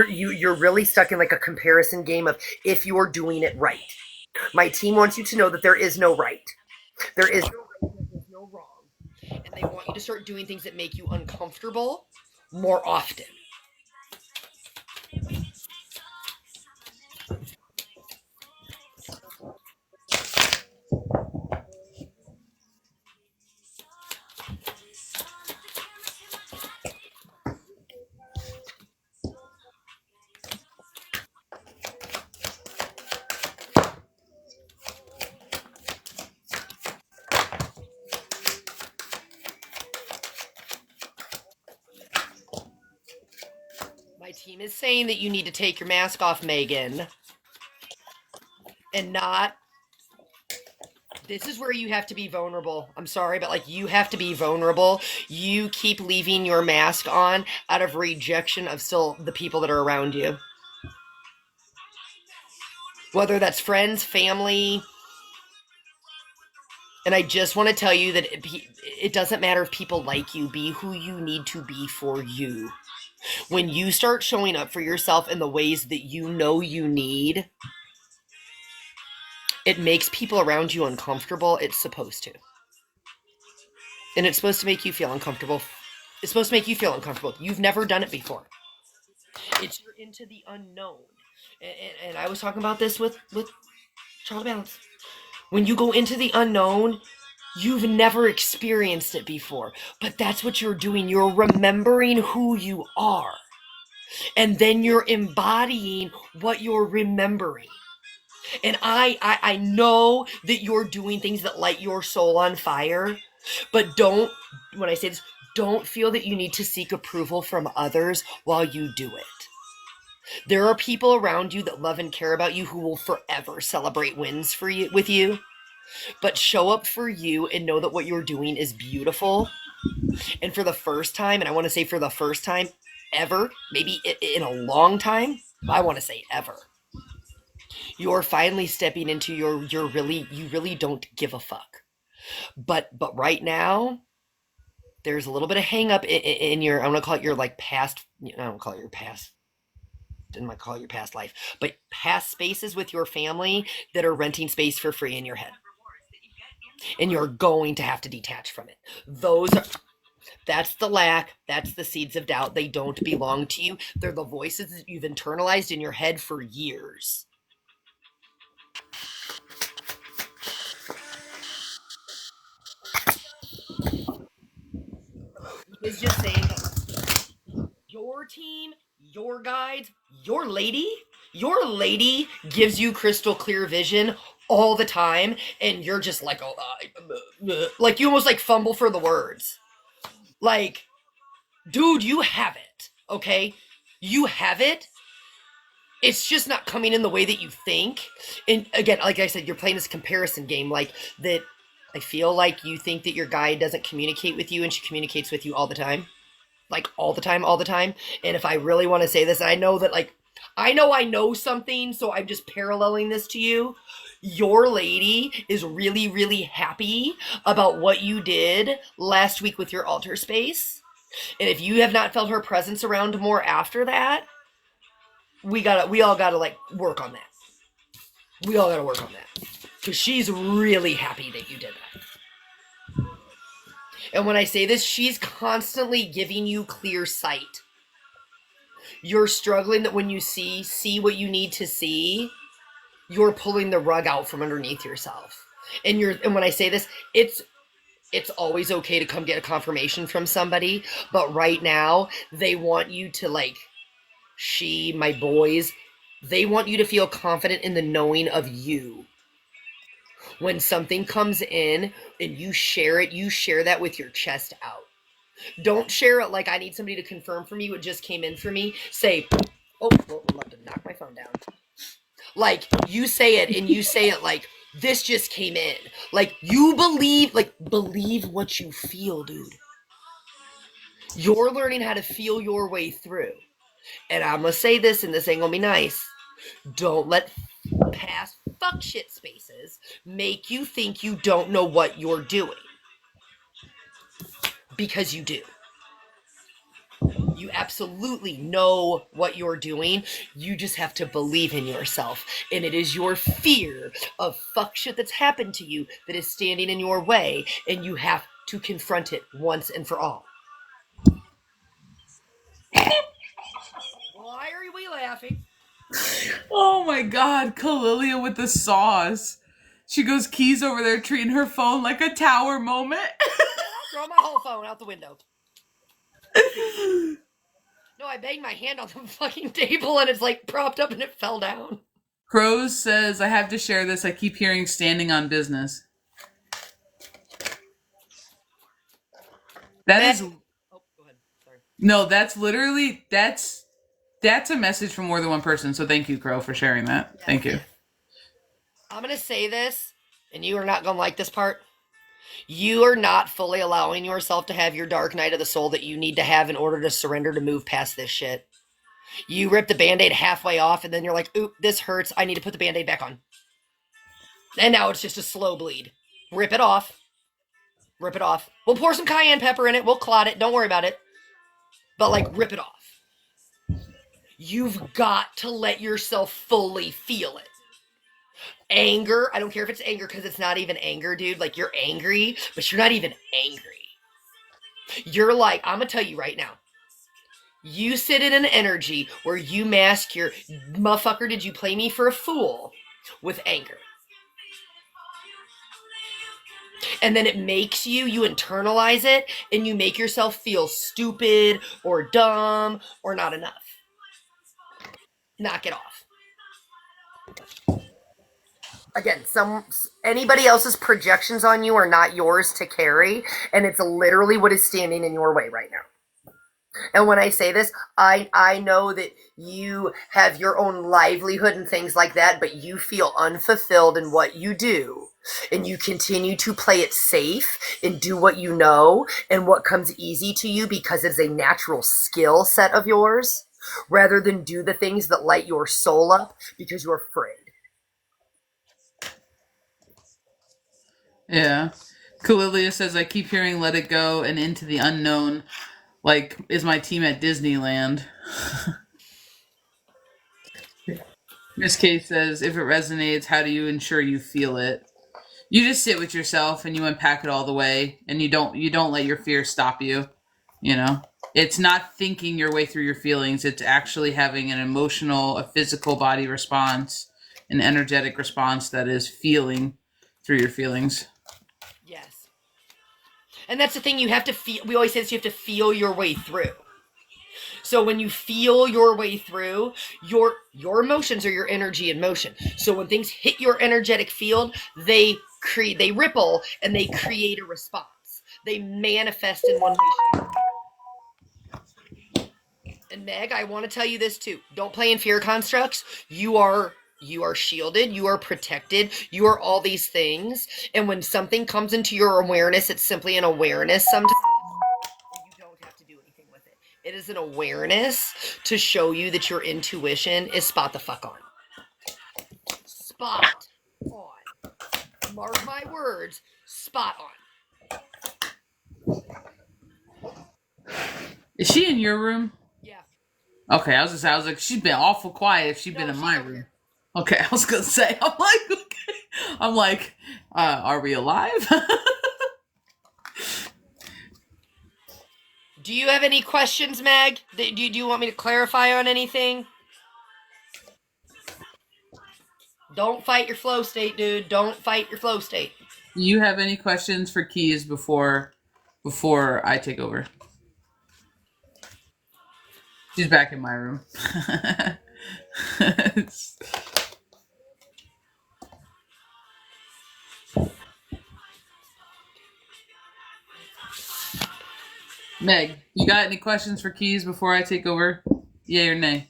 You're really stuck in like a comparison game of if you're doing it right. My team wants you to know that there is no right. There is no right, there's no wrong. And they want you to start doing things that make you uncomfortable more often. My team is saying that you need to take your mask off, Megan. And not. This is where you have to be vulnerable. I'm sorry, but like you have to be vulnerable. You keep leaving your mask on out of rejection of still the people that are around you. Whether that's friends, family. And I just want to tell you that it doesn't matter if people like you. Be who you need to be for you. When you start showing up for yourself in the ways that you know you need, it makes people around you uncomfortable. It's supposed to. And it's supposed to make you feel uncomfortable. It's supposed to make you feel uncomfortable. You've never done it before. It's you're into the unknown. And I was talking about this with ChildOfBalance. When you go into the unknown, you've never experienced it before. But that's what you're doing. You're remembering who you are. And then you're embodying what you're remembering. And I know that you're doing things that light your soul on fire. But don't, when I say this, don't feel that you need to seek approval from others while you do it. There are people around you that love and care about you who will forever celebrate wins for you with you. But show up for you and know that what you're doing is beautiful. And for the first time, and I want to say for the first time ever, maybe in a long time, I want to say ever, you're finally stepping into you really don't give a fuck. But right now, there's a little bit of hang up in your, I'm gonna call it your like past, I don't call it your past, didn't want to call it your past life, but past spaces with your family that are renting space for free in your head. And you're going to have to detach from it. That's the lack, that's the seeds of doubt. They don't belong to you. They're the voices that you've internalized in your head for years. It's just saying that your team, your guides, your lady gives you crystal clear vision all the time, and you're just like, like you almost like fumble for the words. Like, dude, you have it, okay? You have it. It's just not coming in the way that you think. And again, like I said, you're playing this comparison game, like that. I feel like you think that your guide doesn't communicate with you, and she communicates with you all the time. Like all the time, all the time. And if I really want to say this, I know that like, I know something, so I'm just paralleling this to you. Your lady is really, really happy about what you did last week with your altar space. And if you have not felt her presence around more after that, we all gotta like work on that. We all gotta work on that. Because she's really happy that you did that. And when I say this, she's constantly giving you clear sight. You're struggling that when you see what you need to see, you're pulling the rug out from underneath yourself. And when I say this, it's always okay to come get a confirmation from somebody, but right now they want you to like my boys, they want you to feel confident in the knowing of you. When something comes in and you share that with your chest out. Don't share it like I need somebody to confirm for me what just came in for me. Say, oh, well, I'm about to knock my phone down. Like, you say it, and you say it like, this just came in. Like, you believe what you feel, dude. You're learning how to feel your way through. And I'm gonna say this, and this ain't gonna be nice. Don't let past fuck shit spaces make you think you don't know what you're doing. Because you do. You absolutely know what you're doing. You just have to believe in yourself. And it is your fear of fuck shit that's happened to you that is standing in your way. And you have to confront it once and for all. Why are we laughing? Oh my god, Kalilia with the sauce. She goes keys over there treating her phone like a tower moment. Throw my whole phone out the window. No, I banged my hand on the fucking table and it's like propped up and it fell down. Crows says, I have to share this. I keep hearing standing on business. That is. Oh, go ahead. Sorry. No, that's literally. That's a message from more than one person. So thank you, Crow, for sharing that. Yes. Thank you. I'm going to say this, and you are not going to like this part. You are not fully allowing yourself to have your dark night of the soul that you need to have in order to surrender to move past this shit. You rip the Band-Aid halfway off, and then you're like, oop, this hurts. I need to put the Band-Aid back on. And now it's just a slow bleed. Rip it off. Rip it off. We'll pour some cayenne pepper in it. We'll clot it. Don't worry about it. But, like, rip it off. You've got to let yourself fully feel it. Anger, I don't care if it's anger because it's not even anger, dude. Like, you're angry, but you're not even angry. You're like, I'm going to tell you right now. You sit in an energy where you mask your, motherfucker, did you play me for a fool, with anger. And then it makes you internalize it, and you make yourself feel stupid or dumb or not enough. Knock it off. Again, anybody else's projections on you are not yours to carry, and it's literally what is standing in your way right now. And when I say this, I know that you have your own livelihood and things like that, but you feel unfulfilled in what you do. And you continue to play it safe and do what you know and what comes easy to you because it's a natural skill set of yours, rather than do the things that light your soul up because you're afraid. Yeah. Kalilia says, I keep hearing let it go and into the unknown. Like, is my team at Disneyland? Miss K says, if it resonates, how do you ensure you feel it? You just sit with yourself and you unpack it all the way, and you don't let your fear stop you. You know, it's not thinking your way through your feelings. It's actually having an emotional, a physical body response, an energetic response that is feeling through your feelings. Yes. And that's the thing, you have to feel, we always say this, you have to feel your way through. So when you feel your way through, your emotions are your energy in motion. So when things hit your energetic field, they ripple and they create a response. They manifest in one way. And Meg, I want to tell you this too. Don't play in fear constructs. You are shielded, you are protected, you are all these things. And when something comes into your awareness, it's simply an awareness sometimes. It is an awareness to show you that your intuition is spot the fuck on. Spot on. Mark my words, spot on. Is she in your room? Yeah. Okay, I was gonna say, I was like, she's been awful quiet if she'd been in she's my over room. here. Okay, I was gonna say, I'm like, are we alive? Do you have any questions, Meg? Do you want me to clarify on anything? Don't fight your flow state, dude. Don't fight your flow state. Do you have any questions for Keys before I take over? She's back in my room. Meg, you got any questions for Keys before I take over? Yay or nay?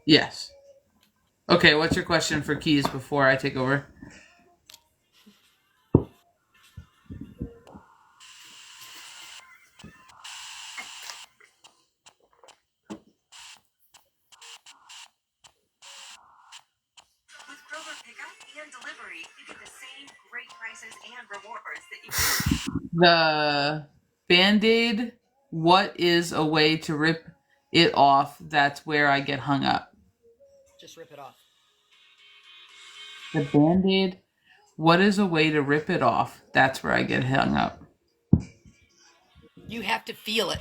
Yes. Okay, what's your question for Keys before I take over? With Kroger pickup and delivery, you get the same great prices and rewards that you The Band-Aid, what is a way to rip it off? That's where I get hung up. Just rip it off. The Band-Aid, what is a way to rip it off? That's where I get hung up. You have to feel it.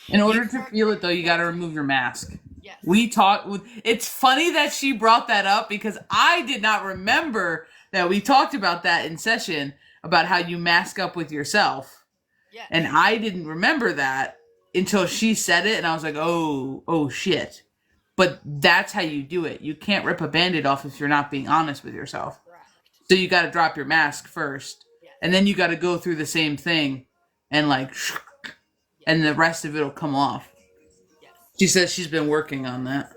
In order to feel it, though, you got to remove your mask. Yes. We talked. It's funny that she brought that up because I did not remember that we talked about that in session about how you mask up with yourself. Yes. And I didn't remember that until she said it, and I was like, oh shit. But that's how you do it. You can't rip a Band-Aid off if you're not being honest with yourself. Correct. So you got to drop your mask first, Yes. and then you got to go through the same thing, and like, and the rest of it'll come off. Yes. She says she's been working on that.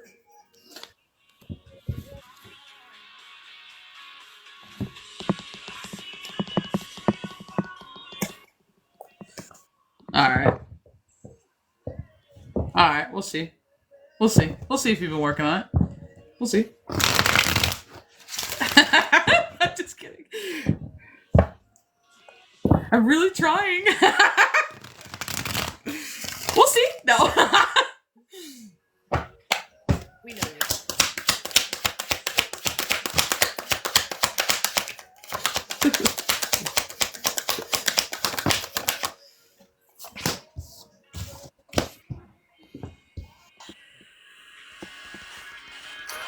All right. All right. We'll see. We'll see. We'll see if you've been working on it. We'll see. I'm just kidding. I'm really trying. We'll see. No. We know you.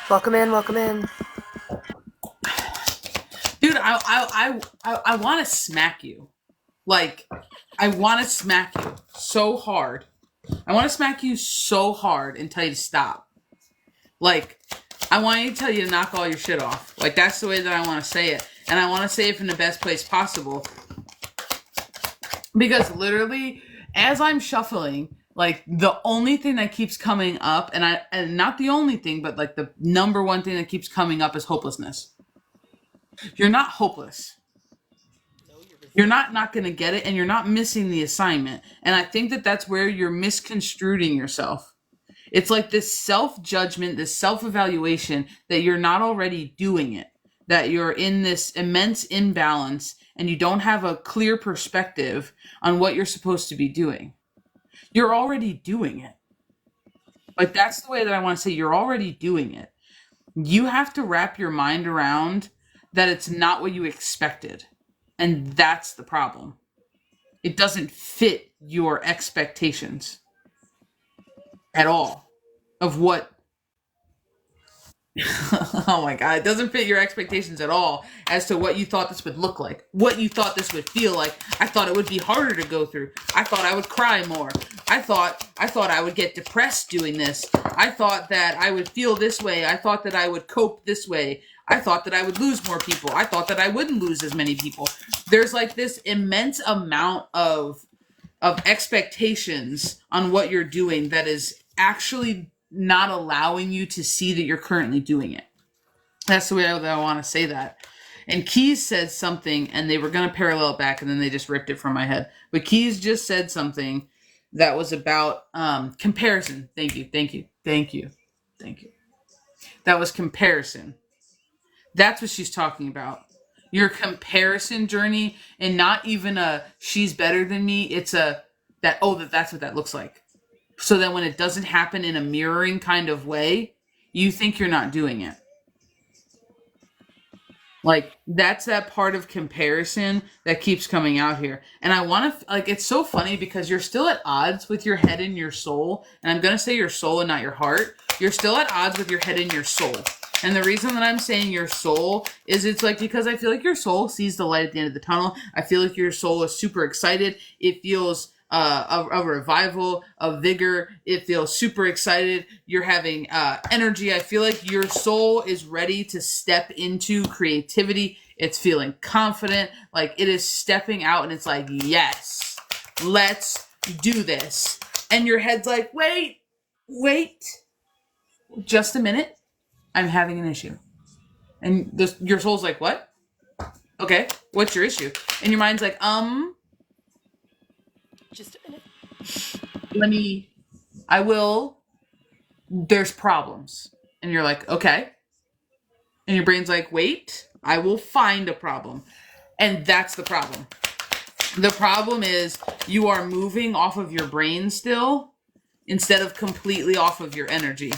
Welcome in. Welcome in. Dude, I want to smack you. Like, I want to smack you so hard. I want to smack you so hard and tell you to stop. Like, I want you to tell you to knock all your shit off. Like, that's the way that I want to say it. And I want to say it from the best place possible. Because literally, as I'm shuffling, like, the only thing that keeps coming up, and not the only thing, but like the number one thing that keeps coming up is hopelessness. You're not hopeless. You're not going to get it, and you're not missing the assignment. And I think that that's where you're misconstruing yourself. It's like this self-judgment, this self-evaluation that you're not already doing it, that you're in this immense imbalance, and you don't have a clear perspective on what you're supposed to be doing. You're already doing it. Like, that's the way that I want to say you're already doing it. You have to wrap your mind around that it's not what you expected. And that's the problem. It doesn't fit your expectations at all of what. Oh my God. It doesn't fit your expectations at all as to what you thought this would look like, what you thought this would feel like. I thought it would be harder to go through. I thought I would cry more. I thought I would get depressed doing this. I thought that I would feel this way. I thought that I would cope this way. I thought that I would lose more people. I thought that I wouldn't lose as many people. There's like this immense amount of expectations on what you're doing that is actually not allowing you to see that you're currently doing it. That's the way that I want to say that. And Keys said something, and they were going to parallel it back, and then they just ripped it from my head. But Keys just said something that was about comparison. Thank you. That was comparison. That's what she's talking about. Your comparison journey, and not even a she's better than me. It's a that's what that looks like. So that when it doesn't happen in a mirroring kind of way, you think you're not doing it. Like that's that part of comparison that keeps coming out here. And I want to like it's so funny because you're still at odds with your head and your soul. And I'm going to say your soul and not your heart. You're still at odds with your head and your soul. And the reason that I'm saying your soul is it's like because I feel like your soul sees the light at the end of the tunnel. I feel like your soul is super excited. It feels a revival, a vigor. It feels super excited. You're having energy. I feel like your soul is ready to step into creativity. It's feeling confident. Like it is stepping out and it's like, yes, let's do this. And your head's like, wait, just a minute. I'm having an issue. And your soul's like, what? Okay, what's your issue? And your mind's like, Just a minute. there's problems. And you're like, okay. And your brain's like, wait, I will find a problem. And that's the problem. The problem is you are moving off of your brain still instead of completely off of your energy.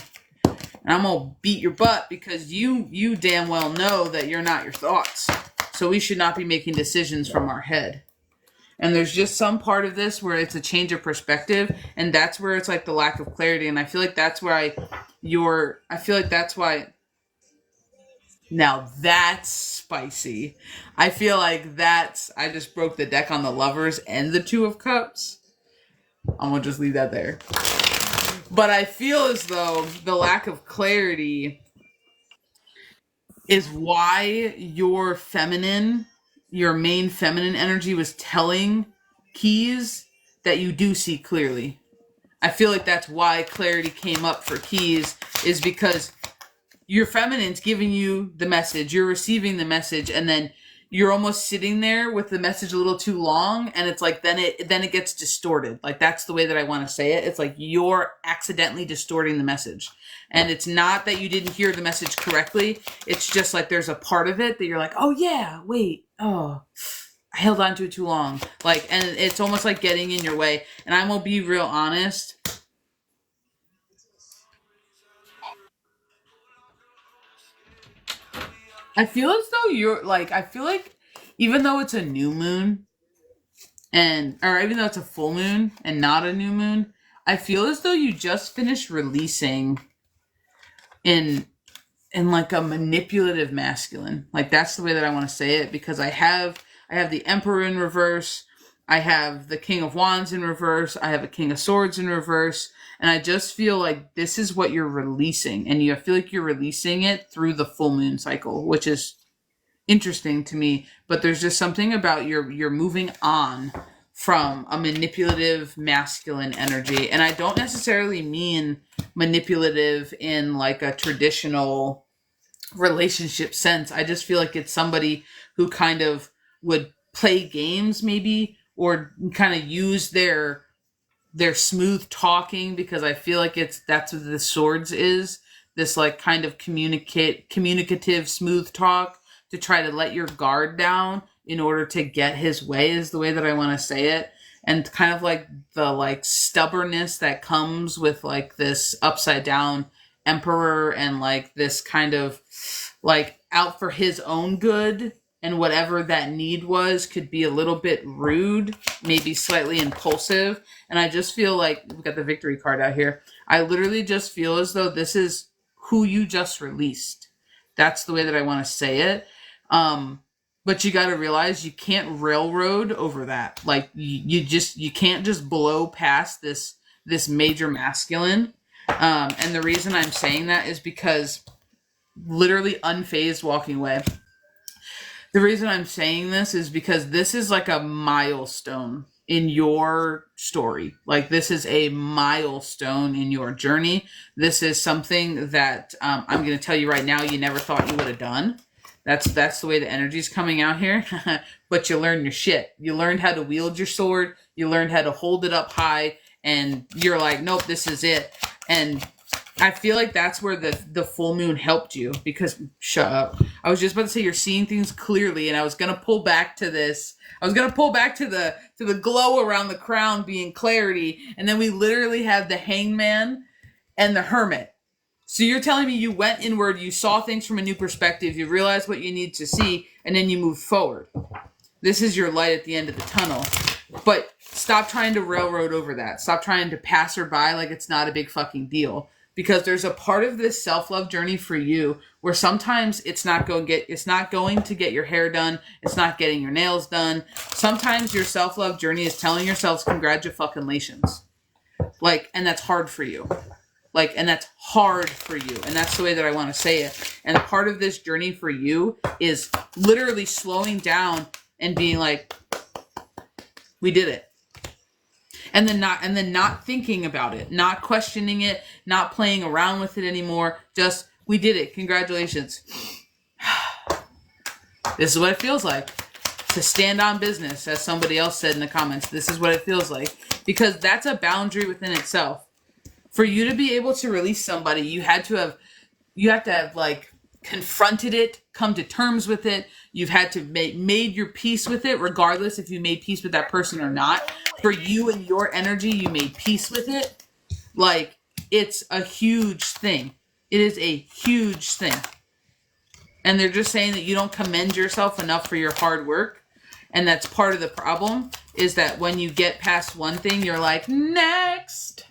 And I'm going to beat your butt because you damn well know that you're not your thoughts. So we should not be making decisions from our head. And there's just some part of this where it's a change of perspective. And that's where it's like the lack of clarity. And I feel like that's why now that's spicy. I feel like I just broke the deck on the Lovers and the Two of Cups. I'm going to just leave that there. But I feel as though the lack of clarity is why your main feminine energy was telling Keys that you do see clearly. I feel like that's why clarity came up for Keys, is because your feminine's giving you the message, you're receiving the message, and then you're almost sitting there with the message a little too long, and it's like then it gets distorted. Like that's the way that I want to say it. It's like you're accidentally distorting the message. And it's not that you didn't hear the message correctly. It's just like there's a part of it that you're like, oh yeah, wait, oh, I held on to it too long. Like, and it's almost like getting in your way. And I'm gonna be real honest. I feel as though I feel like even though it's a new moon or even though it's a full moon and not a new moon, I feel as though you just finished releasing in like a manipulative masculine. Like that's the way that I want to say it, because I have the Emperor in reverse, I have the King of Wands in reverse, I have a King of Swords in reverse, and I just feel like this is what you're releasing, and I feel like you're releasing it through the full moon cycle, which is interesting to me. But there's just something about you're moving on from a manipulative masculine energy, and I don't necessarily mean manipulative in like a traditional relationship sense. I just feel like it's somebody who kind of would play games maybe, or kind of use their smooth talking, because I feel like that's what the Swords is, this like kind of communicative smooth talk to try to let your guard down in order to get his way, is the way that I want to say it. And kind of like the like stubbornness that comes with like this upside down Emperor, and like this kind of like out for his own good, and whatever that need was could be a little bit rude, maybe slightly impulsive. And I just feel like we've got the Victory card out here. I literally just feel as though this is who you just released. That's the way that I want to say it. But you got to realize you can't railroad over that. Like you can't just blow past this major masculine. And the reason I'm saying that is because literally unfazed walking away. The reason I'm saying this is because this is like a milestone in your story. Like this is a milestone in your journey. This is something that I'm going to tell you right now you never thought you would have done. That's the way the energy's coming out here. But you learned your shit. You learned how to wield your sword. You learned how to hold it up high. And you're like, nope, this is it. And I feel like that's where the full moon helped you, because shut up. I was just about to say you're seeing things clearly, and I was gonna pull back to this. I was gonna pull back to the glow around the crown being clarity, and then we literally have the hangman and the hermit. So you're telling me you went inward, you saw things from a new perspective, you realized what you need to see, and then you moved forward. This is your light at the end of the tunnel. But stop trying to railroad over that. Stop trying to pass her by like it's not a big fucking deal. Because there's a part of this self-love journey for you where sometimes it's not going to get your hair done. It's not getting your nails done. Sometimes your self-love journey is telling yourselves congratulations. Like, and that's hard for you. Like, and that's hard for you. And that's the way that I want to say it. And part of this journey for you is literally slowing down and being like, we did it. And then not thinking about it, not questioning it, not playing around with it anymore. Just, we did it. Congratulations. This is what it feels like to stand on business, as somebody else said in the comments. This is what it feels like. Because that's a boundary within itself. For you to be able to release somebody, you have to have like confronted it, come to terms with it. You've had to made your peace with it, regardless if you made peace with that person or not. For you and your energy, you made peace with it. Like, it's a huge thing. It is a huge thing. And they're just saying that you don't commend yourself enough for your hard work. And that's part of the problem, is that when you get past one thing, you're like, next.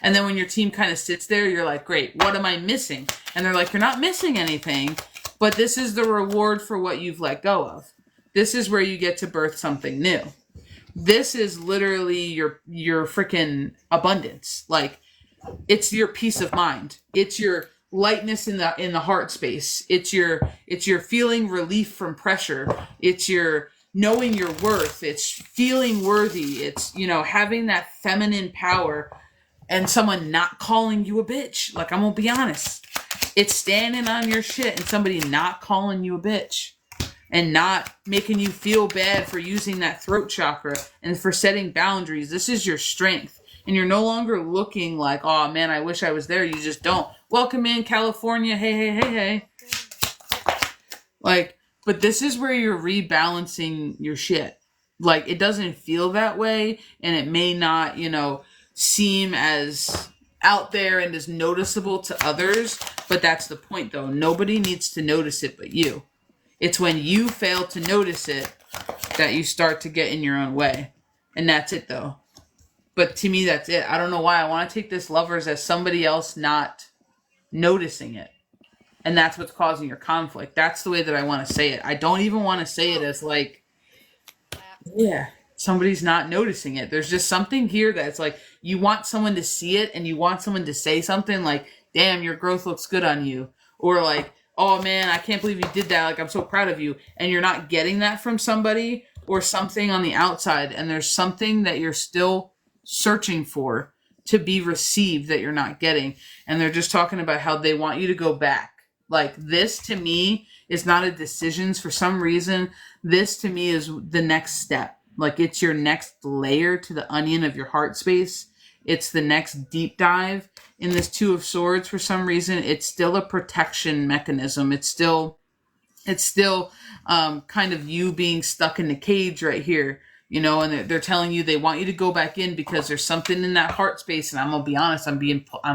And then when your team kind of sits there, you're like, great, what am I missing? And they're like, you're not missing anything, but this is the reward for what you've let go of. This is where you get to birth something new. This is literally your freaking abundance. Like, it's your peace of mind. It's your lightness in the heart space. It's your feeling relief from pressure. It's your knowing your worth. It's feeling worthy. It's, having that feminine power. And someone not calling you a bitch. Like, I'm gonna be honest. It's standing on your shit and somebody not calling you a bitch. And not making you feel bad for using that throat chakra and for setting boundaries. This is your strength. And you're no longer looking like, oh man, I wish I was there. You just don't. Welcome in, California. Hey, hey, hey, hey. Like, but this is where you're rebalancing your shit. Like, it doesn't feel that way. And it may not, seem as out there and as noticeable to others, but that's the point though. Nobody needs to notice it but you. It's when you fail to notice it that you start to get in your own way. And that's it though. But to me, that's it. I don't know why I want to take this lovers as somebody else not noticing it. And that's what's causing your conflict. That's the way that I want to say it. I don't even want to say it as like, yeah, somebody's not noticing it. There's just something here that's like, you want someone to see it and you want someone to say something like, damn, your growth looks good on you. Or like, oh man, I can't believe you did that. Like, I'm so proud of you. And you're not getting that from somebody or something on the outside. And there's something that you're still searching for to be received that you're not getting. And they're just talking about how they want you to go back. Like, this to me is not a decisions. For some reason, this to me is the next step. Like, it's your next layer to the onion of your heart space. It's the next deep dive in this Two of Swords. For some reason, it's still a protection mechanism. It's still kind of you being stuck in the cage right here, and they're telling you they want you to go back in because there's something in that heart space. And I'm going to be honest, I'm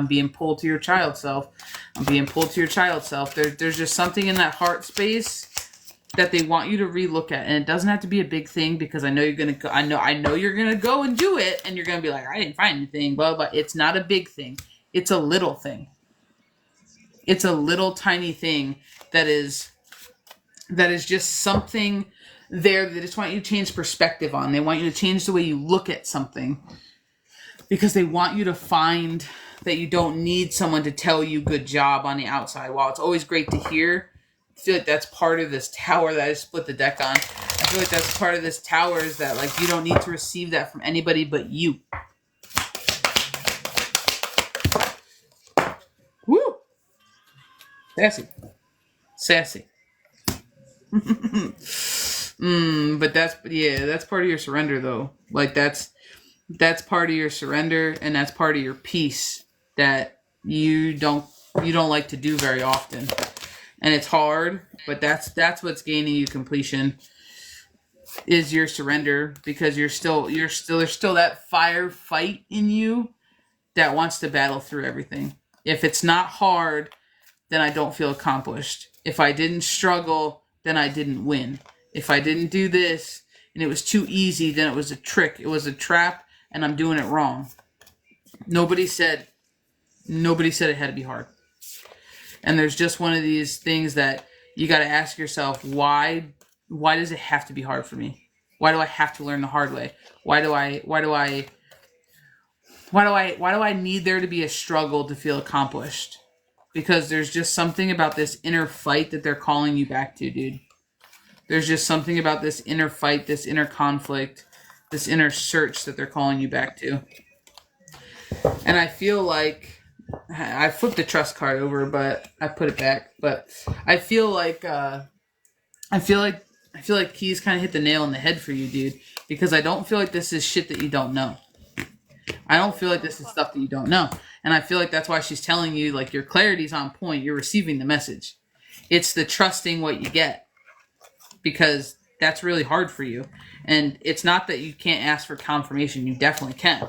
being pulled to your child self. I'm being pulled to your child self. There's just something in that heart space that they want you to relook at. And it doesn't have to be a big thing, because I know you're going to go, I know you're going to go and do it. And you're going to be like, I didn't find anything, blah, blah. It's not a big thing. It's a little thing. It's a little tiny thing that is just something there that they just want you to change perspective on. They want you to change the way you look at something, because they want you to find that you don't need someone to tell you good job on the outside. While it's always great to hear, I feel like that's part of this tower that I split the deck on. I feel like that's part of this tower, is that like you don't need to receive that from anybody but you. Woo! Sassy. But that's part of your surrender though. Like, that's part of your surrender, and that's part of your peace that you don't like to do very often. And it's hard, but that's what's gaining you completion is your surrender, because there's still that fire fight in you that wants to battle through everything. If it's not hard, then I don't feel accomplished. If I didn't struggle, then I didn't win. If I didn't do this and it was too easy, then it was a trick. It was a trap and I'm doing it wrong. Nobody said it had to be hard. And there's just one of these things that you got to ask yourself, why does it have to be hard for me? Why do I have to learn the hard way? Why do I need there to be a struggle to feel accomplished? Because there's just something about this inner fight that they're calling you back to, dude. There's just something about this inner fight, this inner conflict, this inner search that they're calling you back to. And I feel like I flipped the trust card over, but I put it back. But I feel like Keys kind of hit the nail on the head for you, dude. Because I don't feel like this is shit that you don't know. I don't feel like this is stuff that you don't know. And I feel like that's why she's telling you, like, your clarity's on point. You're receiving the message. It's the trusting what you get. Because that's really hard for you. And it's not that you can't ask for confirmation. You definitely can.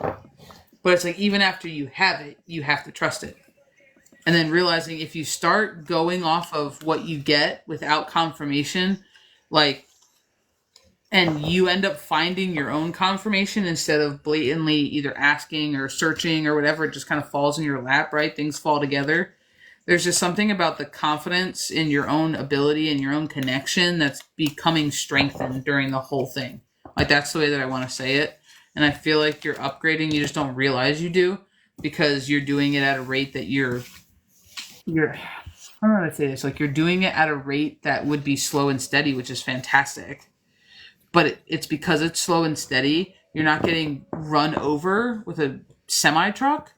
But it's like, even after you have it, you have to trust it. And then realizing if you start going off of what you get without confirmation, like, and you end up finding your own confirmation instead of blatantly either asking or searching or whatever, it just kind of falls in your lap, right? Things fall together. There's just something about the confidence in your own ability and your own connection that's becoming strengthened during the whole thing. Like, that's the way that I want to say it. And I feel like you're upgrading, you just don't realize you do, because you're doing it at a rate that you're I don't know how to say this, like, you're doing it at a rate that would be slow and steady, which is fantastic. But it's because it's slow and steady, you're not getting run over with a semi-truck.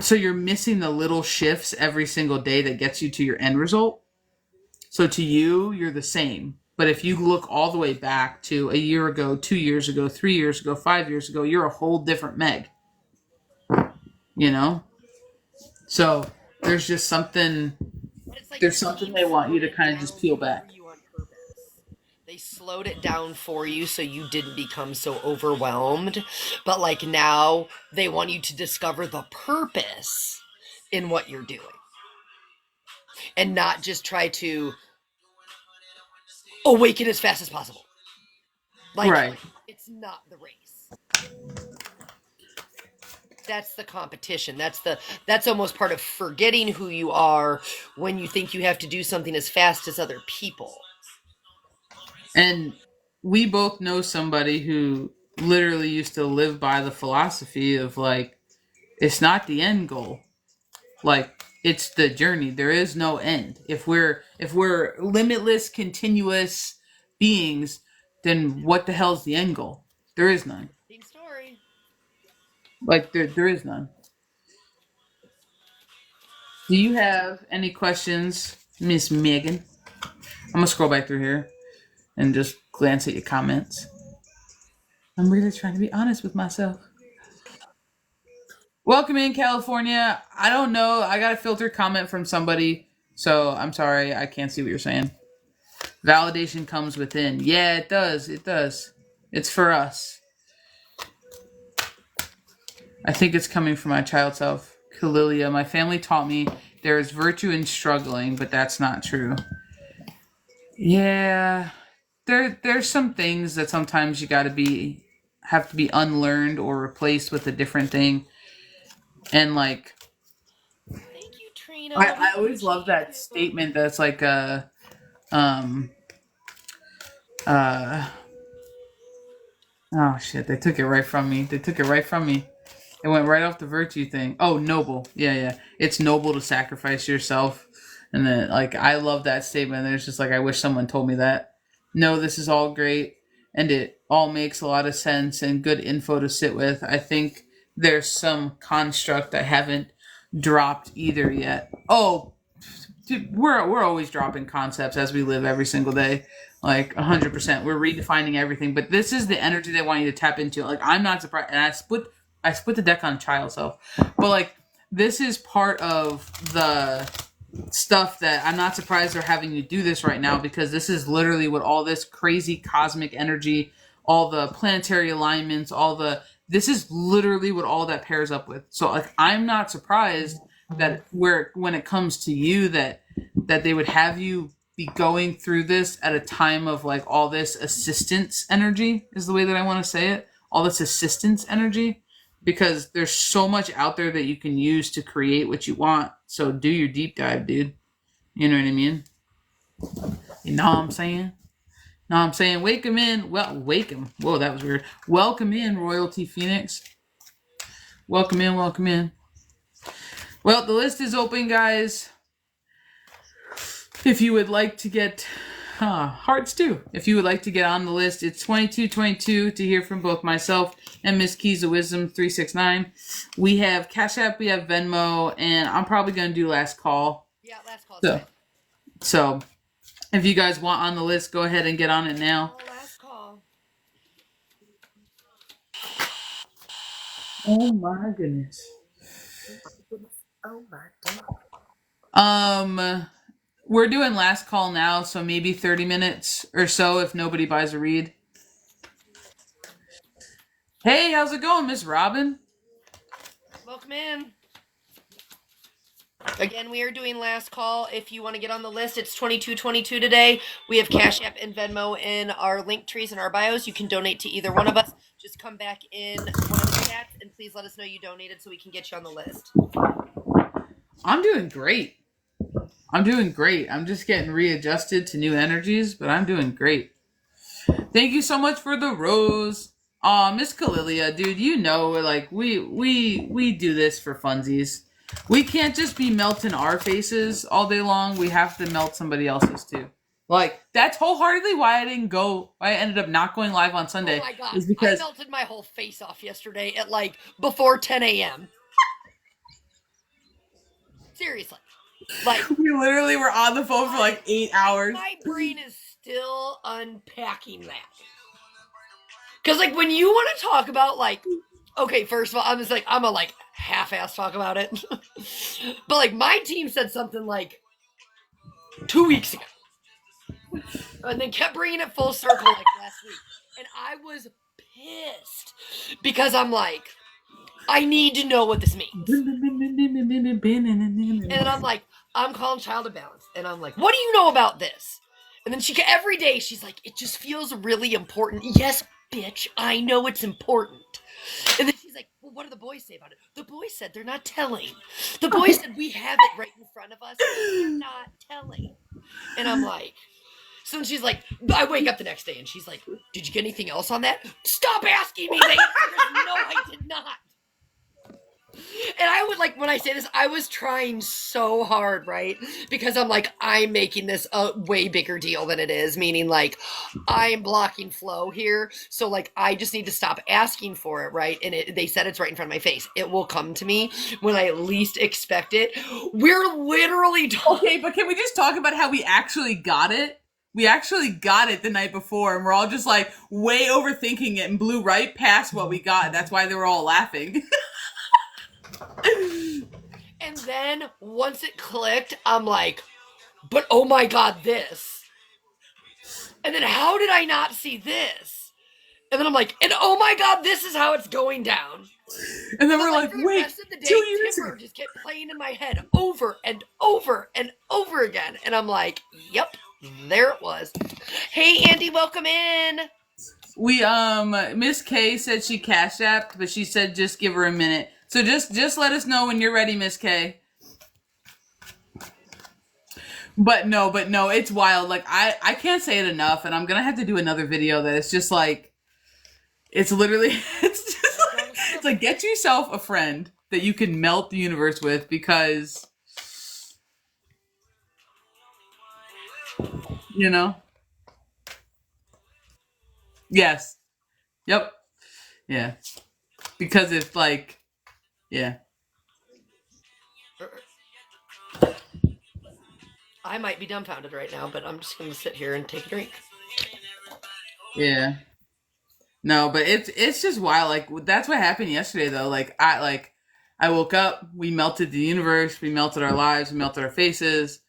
So you're missing the little shifts every single day that gets you to your end result. So to you, you're the same. But if you look all the way back to a year ago, 2 years ago, 3 years ago, 5 years ago, you're a whole different Meg. You know? So there's just something, Like there's something they want you to kind of just peel back. They slowed it down for you so you didn't become so overwhelmed. But like now, they want you to discover the purpose in what you're doing. And not just try to awaken as fast as possible. Like, right. It's not the race. That's the competition. That's almost part of forgetting who you are when you think you have to do something as fast as other people. And we both know somebody who literally used to live by the philosophy of, like, it's not the end goal. Like, it's the journey. There is no end. If we're limitless, continuous beings, then what the hell's the end goal? There is none. Same story. Like, there is none. Do you have any questions, Miss Megan? I'm gonna scroll back through here and just glance at your comments. I'm really trying to be honest with myself. Welcome in, California. I don't know. I got a filtered comment from somebody, so I'm sorry. I can't see what you're saying. Validation comes within. Yeah, it does. It does. It's for us. I think it's coming from my child self. Kalilia, my family taught me there is virtue in struggling, but that's not true. Yeah. There's some things that sometimes you have to be unlearned or replaced with a different thing. And like, thank you, Trina. I always love that statement that's like oh shit, they took it right from me. It went right off the virtue thing. Oh, noble. Yeah. It's noble to sacrifice yourself. And then, like, I love that statement. There's just like, I wish someone told me that. No, this is all great. And it all makes a lot of sense and good info to sit with. I think there's some construct I haven't dropped either yet. Oh, dude, we're always dropping concepts as we live every single day. Like, 100%. We're redefining everything. But this is the energy they want you to tap into. Like, I'm not surprised. And I split the deck on child self. But, like, this is part of the stuff that I'm not surprised they're having you do this right now, because this is literally what all this crazy cosmic energy, all the planetary alignments, this is literally what all that pairs up with. So like, I'm not surprised that when it comes to you, that they would have you be going through this at a time of like all this assistance energy, is the way that I want to say it. All this assistance energy, because there's so much out there that you can use to create what you want. So do your deep dive, dude. You know what I mean? You know what I'm saying? Know what I'm saying? Wake him in. Well, wake him. Whoa, that was weird. Welcome in, Royalty Phoenix. Welcome in, welcome in. Well, the list is open, guys. If you would like to get hearts too, if you would like to get on the list, it's 2222 to hear from both myself and Miss Keys of Wisdom 369. We have Cash App, we have Venmo, and I'm probably going to do last call. Yeah, last call. So if you guys want on the list, go ahead and get on it now. Oh, last call. Oh my goodness. Oh my god. We're doing last call now, so maybe 30 minutes or so if nobody buys a read. Hey, how's it going, Miss Robin? Welcome in. Again, we are doing last call. If you want to get on the list, it's 2222 today. We have Cash App and Venmo in our link trees and our bios. You can donate to either one of us. Just come back in one of the chats and please let us know you donated so we can get you on the list. I'm doing great. I'm just getting readjusted to new energies, but I'm doing great. Thank you so much for the rose. Miss Kalilia, dude, you know, like we do this for funsies. We can't just be melting our faces all day long. We have to melt somebody else's too. Like, that's wholeheartedly why I ended up not going live on Sunday. Oh my god, is because I melted my whole face off yesterday at like before 10 a.m. Seriously. Like, we literally were on the phone for like 8 hours. My brain is still unpacking that. Because, like, when you want to talk about, like, okay, first of all, I'm a, like, half-ass talk about it. But, like, my team said something, like, 2 weeks ago. And then kept bringing it full circle, like, last week. And I was pissed. Because I'm like, I need to know what this means. And I'm like, I'm calling ChildOfBalance. And I'm like, what do you know about this? And then every day she's like, it just feels really important. Yes, bitch, I know it's important. And then she's like, well, what do the boys say about it? The boys said they're not telling. The boys said we have it right in front of us. They're not telling. And I'm like, so she's like, I wake up the next day and she's like, did you get anything else on that? Stop asking me. No, I did not. And I would, like, when I say this, I was trying so hard, right? Because I'm like, I'm making this a way bigger deal than it is, meaning, like, I'm blocking flow here. So, like, I just need to stop asking for it, right? And they said it's right in front of my face. It will come to me when I least expect it. We're literally okay, but can we just talk about how we actually got it? We actually got it the night before, and we're all just, like, way overthinking it and blew right past what we got. That's why they were all laughing. And then once it clicked, I'm like, but oh my god, this. And then how did I not see this? And then I'm like, and oh my god, this is how it's going down. And then we're like, for the wait, rest of the day, Timber just kept playing in my head over and over and over again. And I'm like, yep, there it was. Hey, Andy, welcome in. We, Miss K said she cashed apped, but she said just give her a minute. So just let us know when you're ready, Miss K. But no, it's wild. Like, I can't say it enough, and I'm gonna have to do another video that it's just like, it's literally, it's like, get yourself a friend that you can melt the universe with, because, you know? Yes. Yep. Yeah. Because it's like, yeah. I might be dumbfounded right now, but I'm just going to sit here and take a drink. Yeah. No, but it's just wild. Like, that's what happened yesterday, though. Like, I woke up, we melted the universe, we melted our lives, we melted our faces.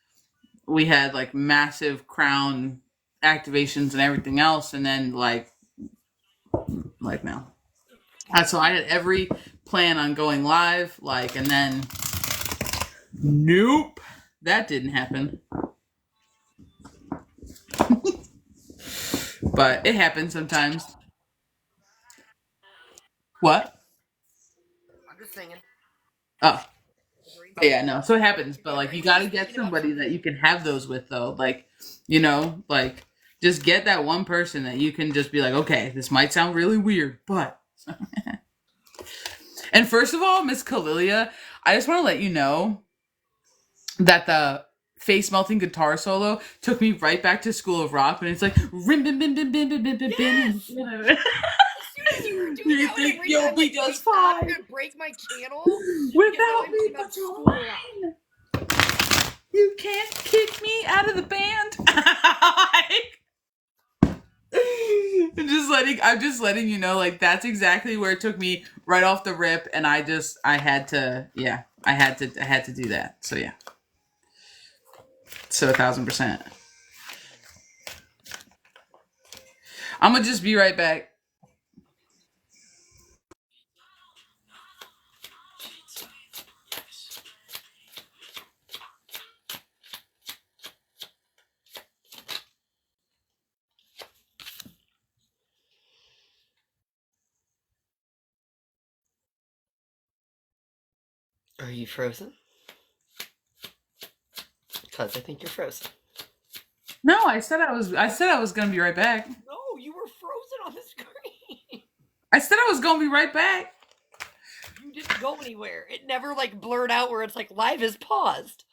We had like massive crown activations and everything else, and then like now. So I had every plan on going live, and then nope, that didn't happen. But it happens sometimes. What? I'm just singing. Oh. Yeah, no. So it happens, but like you got to get somebody that you can have those with, though. Just get that one person that you can just be like, okay, this might sound really weird, but. And first of all, Miss Kalilia, I just want to let you know that the face melting guitar solo took me right back to School of Rock, and it's like rim bim bim bim bim bim bim bim bim. You think you'll be just fine? I'm gonna break my channel without me, that's fine. You can't kick me out of the band. I'm just letting you know, like that's exactly where it took me right off the rip, and I had to do that. So yeah. So 1,000%. I'm gonna just be right back. Are you frozen? Because I think you're frozen. No, I said I was gonna be right back. No, you were frozen on the screen. I said I was gonna be right back. You didn't go anywhere. It never like blurred out where it's like live is paused.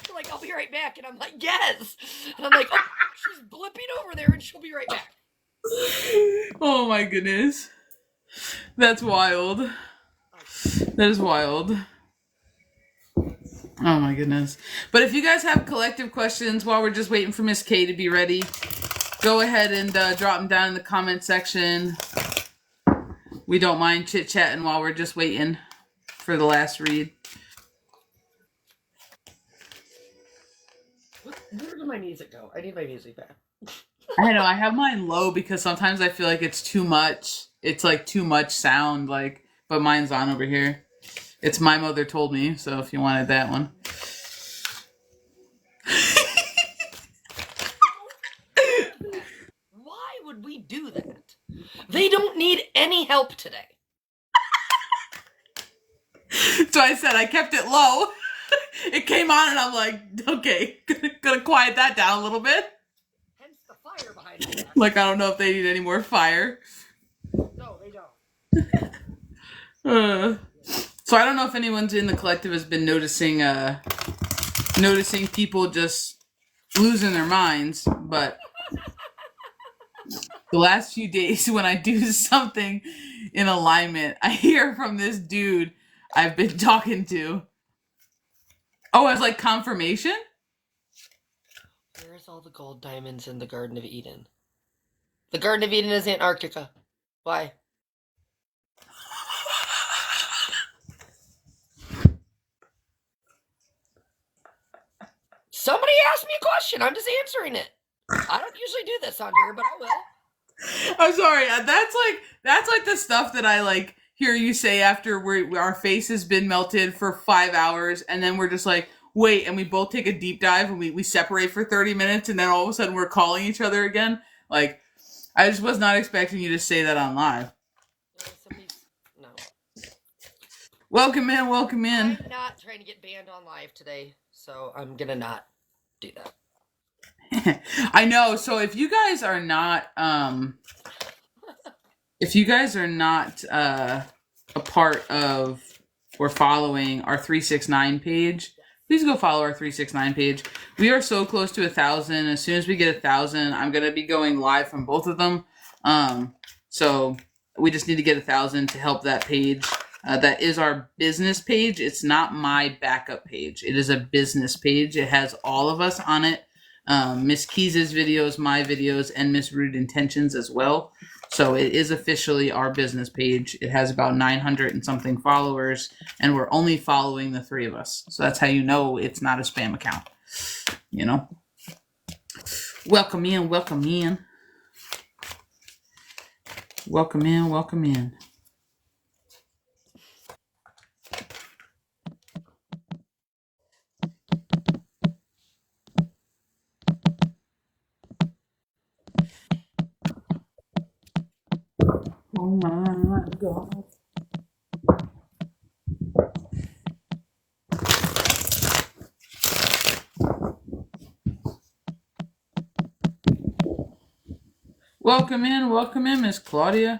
You're like, I'll be right back, and I'm like, yes. And I'm like, oh, she's blipping over there, and she'll be right back. Oh my goodness, that's wild. That is wild. Oh my goodness. But if you guys have collective questions while we're just waiting for Miss K to be ready, go ahead and drop them down in the comment section. We don't mind chit-chatting while we're just waiting for the last read. Where did my music go? I need my music back. I know, I have mine low because sometimes I feel like it's too much. It's like too much sound, but mine's on over here. It's My Mother Told Me, so if you wanted that one. Why would we do that? They don't need any help today. So I said I kept it low. It came on and I'm like, okay, gonna quiet that down a little bit. Hence the fire behind it. Like, I don't know if they need any more fire. No, they don't. So I don't know if anyone's in the collective has been noticing people just losing their minds, but the last few days when I do something in alignment, I hear from this dude I've been talking to. Oh, as like confirmation? Where's all the gold diamonds in the Garden of Eden? The Garden of Eden is Antarctica. Why? Somebody asked me a question. I'm just answering it. I don't usually do this on here, but I will. I'm sorry. That's like the stuff that I like hear you say after our face has been melted for 5 hours, and then we're just like, wait, and we both take a deep dive and we separate for 30 minutes, and then all of a sudden we're calling each other again. Like, I just was not expecting you to say that on live. No. Welcome in, welcome in. I'm not trying to get banned on live today, so I'm gonna not do that. I know. So if you guys are not a part of or following our 369 page, please go follow our 369 page. We are so close to 1,000. As soon as we get 1,000, I'm gonna be going live from both of them. So we just need to get 1,000 to help that page. That is our business page. It's not my backup page. It is a business page. It has all of us on it. Miss Keys' videos, my videos, and Miss Rude Intentions as well. So it is officially our business page. It has about 900 and something followers, and we're only following the three of us. So that's how you know it's not a spam account. You know? Welcome in, welcome in. Welcome in, welcome in. Oh my God. Welcome in, Miss Claudia.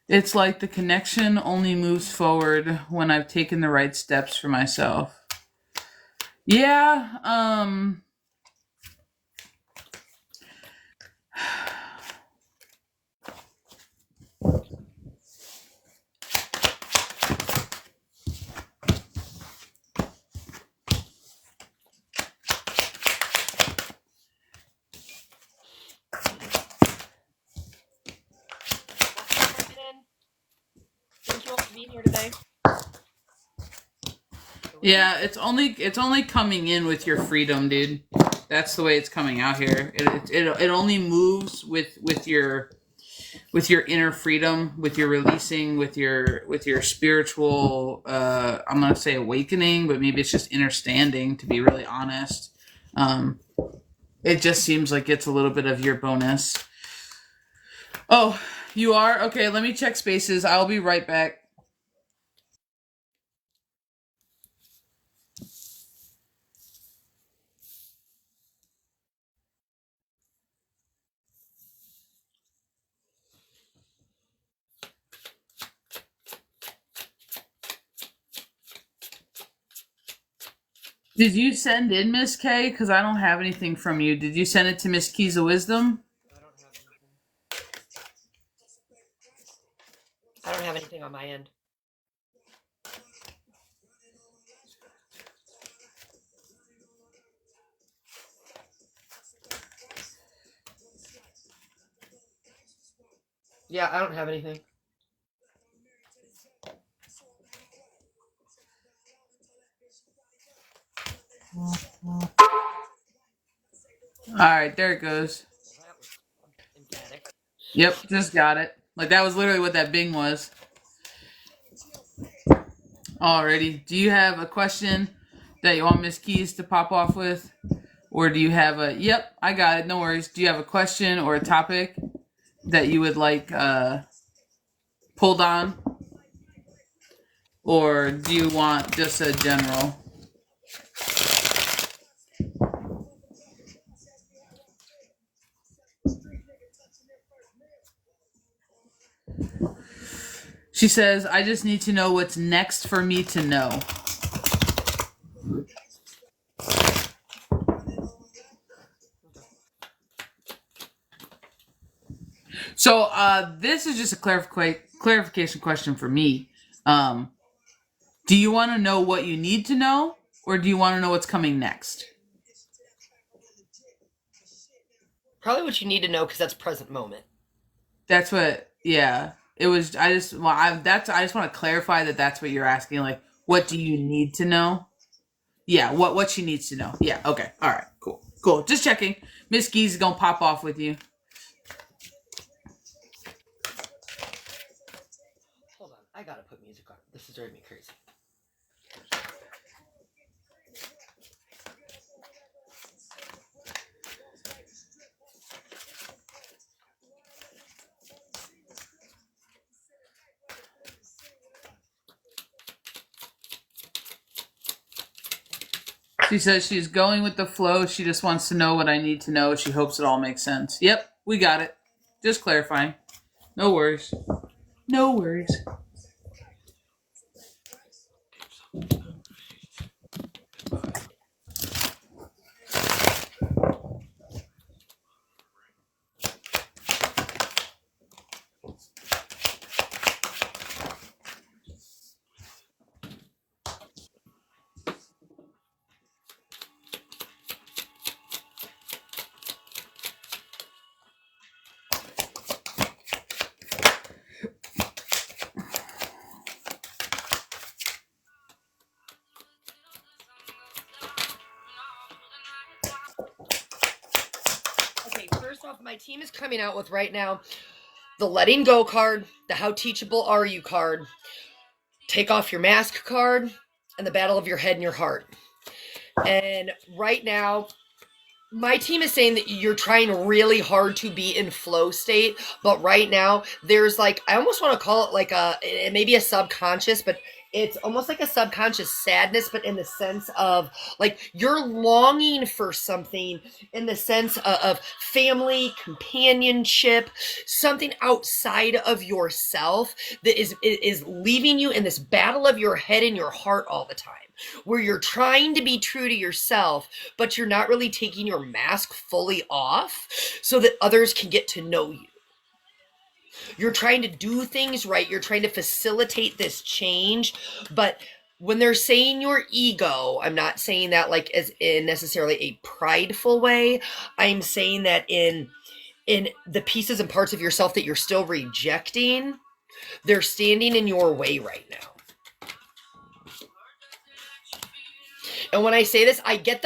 It's like the connection only moves forward when I've taken the right steps for myself. Yeah, Thank you all for being here today. yeah, it's only coming in with your freedom, dude. That's the way it's coming out here. It only moves with your inner freedom, with your releasing, with your spiritual I'm gonna say awakening, but maybe it's just understanding, to be really honest. It just seems like it's a little bit of your bonus. Oh, you are? Okay, let me check spaces. I'll be right back. Did you send in Miss K? Because I don't have anything from you. Did you send it to Miss Keys of Wisdom? I don't have anything on my end. Yeah, I don't have anything. Alright, there it goes. Emphatic. Yep, just got it. Like, that was literally what that bing was. Alrighty. Do you have a question that you want Miss Keys to pop off with? Or do you have a... Yep, I got it. No worries. Do you have a question or a topic that you would like pulled on? Or do you want just a general? She says, I just need to know what's next for me to know. So this is just a clarification question for me. Do you want to know what you need to know, or do you want to know what's coming next? Probably what you need to know, because that's present moment. That's what. Yeah, it was. I just want to clarify that that's what you're asking. Like, what do you need to know? Yeah, what she needs to know. Yeah. Okay. All right. Cool. Just checking. Miss Geese is gonna pop off with you. Hold on, I gotta put music on. This is driving me crazy. She says she's going with the flow. She just wants to know what I need to know. She hopes it all makes sense. Yep, we got it. Just clarifying. No worries. No worries. off, my team is coming out with right now the letting go card, the how teachable are you card, take off your mask card, and the battle of your head and your heart. And right now, my team is saying that you're trying really hard to be in flow state, but right now there's like, I almost want to call it like it may be a subconscious, but it's almost like a subconscious sadness, but in the sense of like you're longing for something in the sense of family, companionship, something outside of yourself that is leaving you in this battle of your head and your heart all the time, where you're trying to be true to yourself, but you're not really taking your mask fully off so that others can get to know you. You're trying to do things right. You're trying to facilitate this change. But when they're saying your ego, I'm not saying that like as in necessarily a prideful way. I'm saying that in the pieces and parts of yourself that you're still rejecting, they're standing in your way right now. And when I say this, I get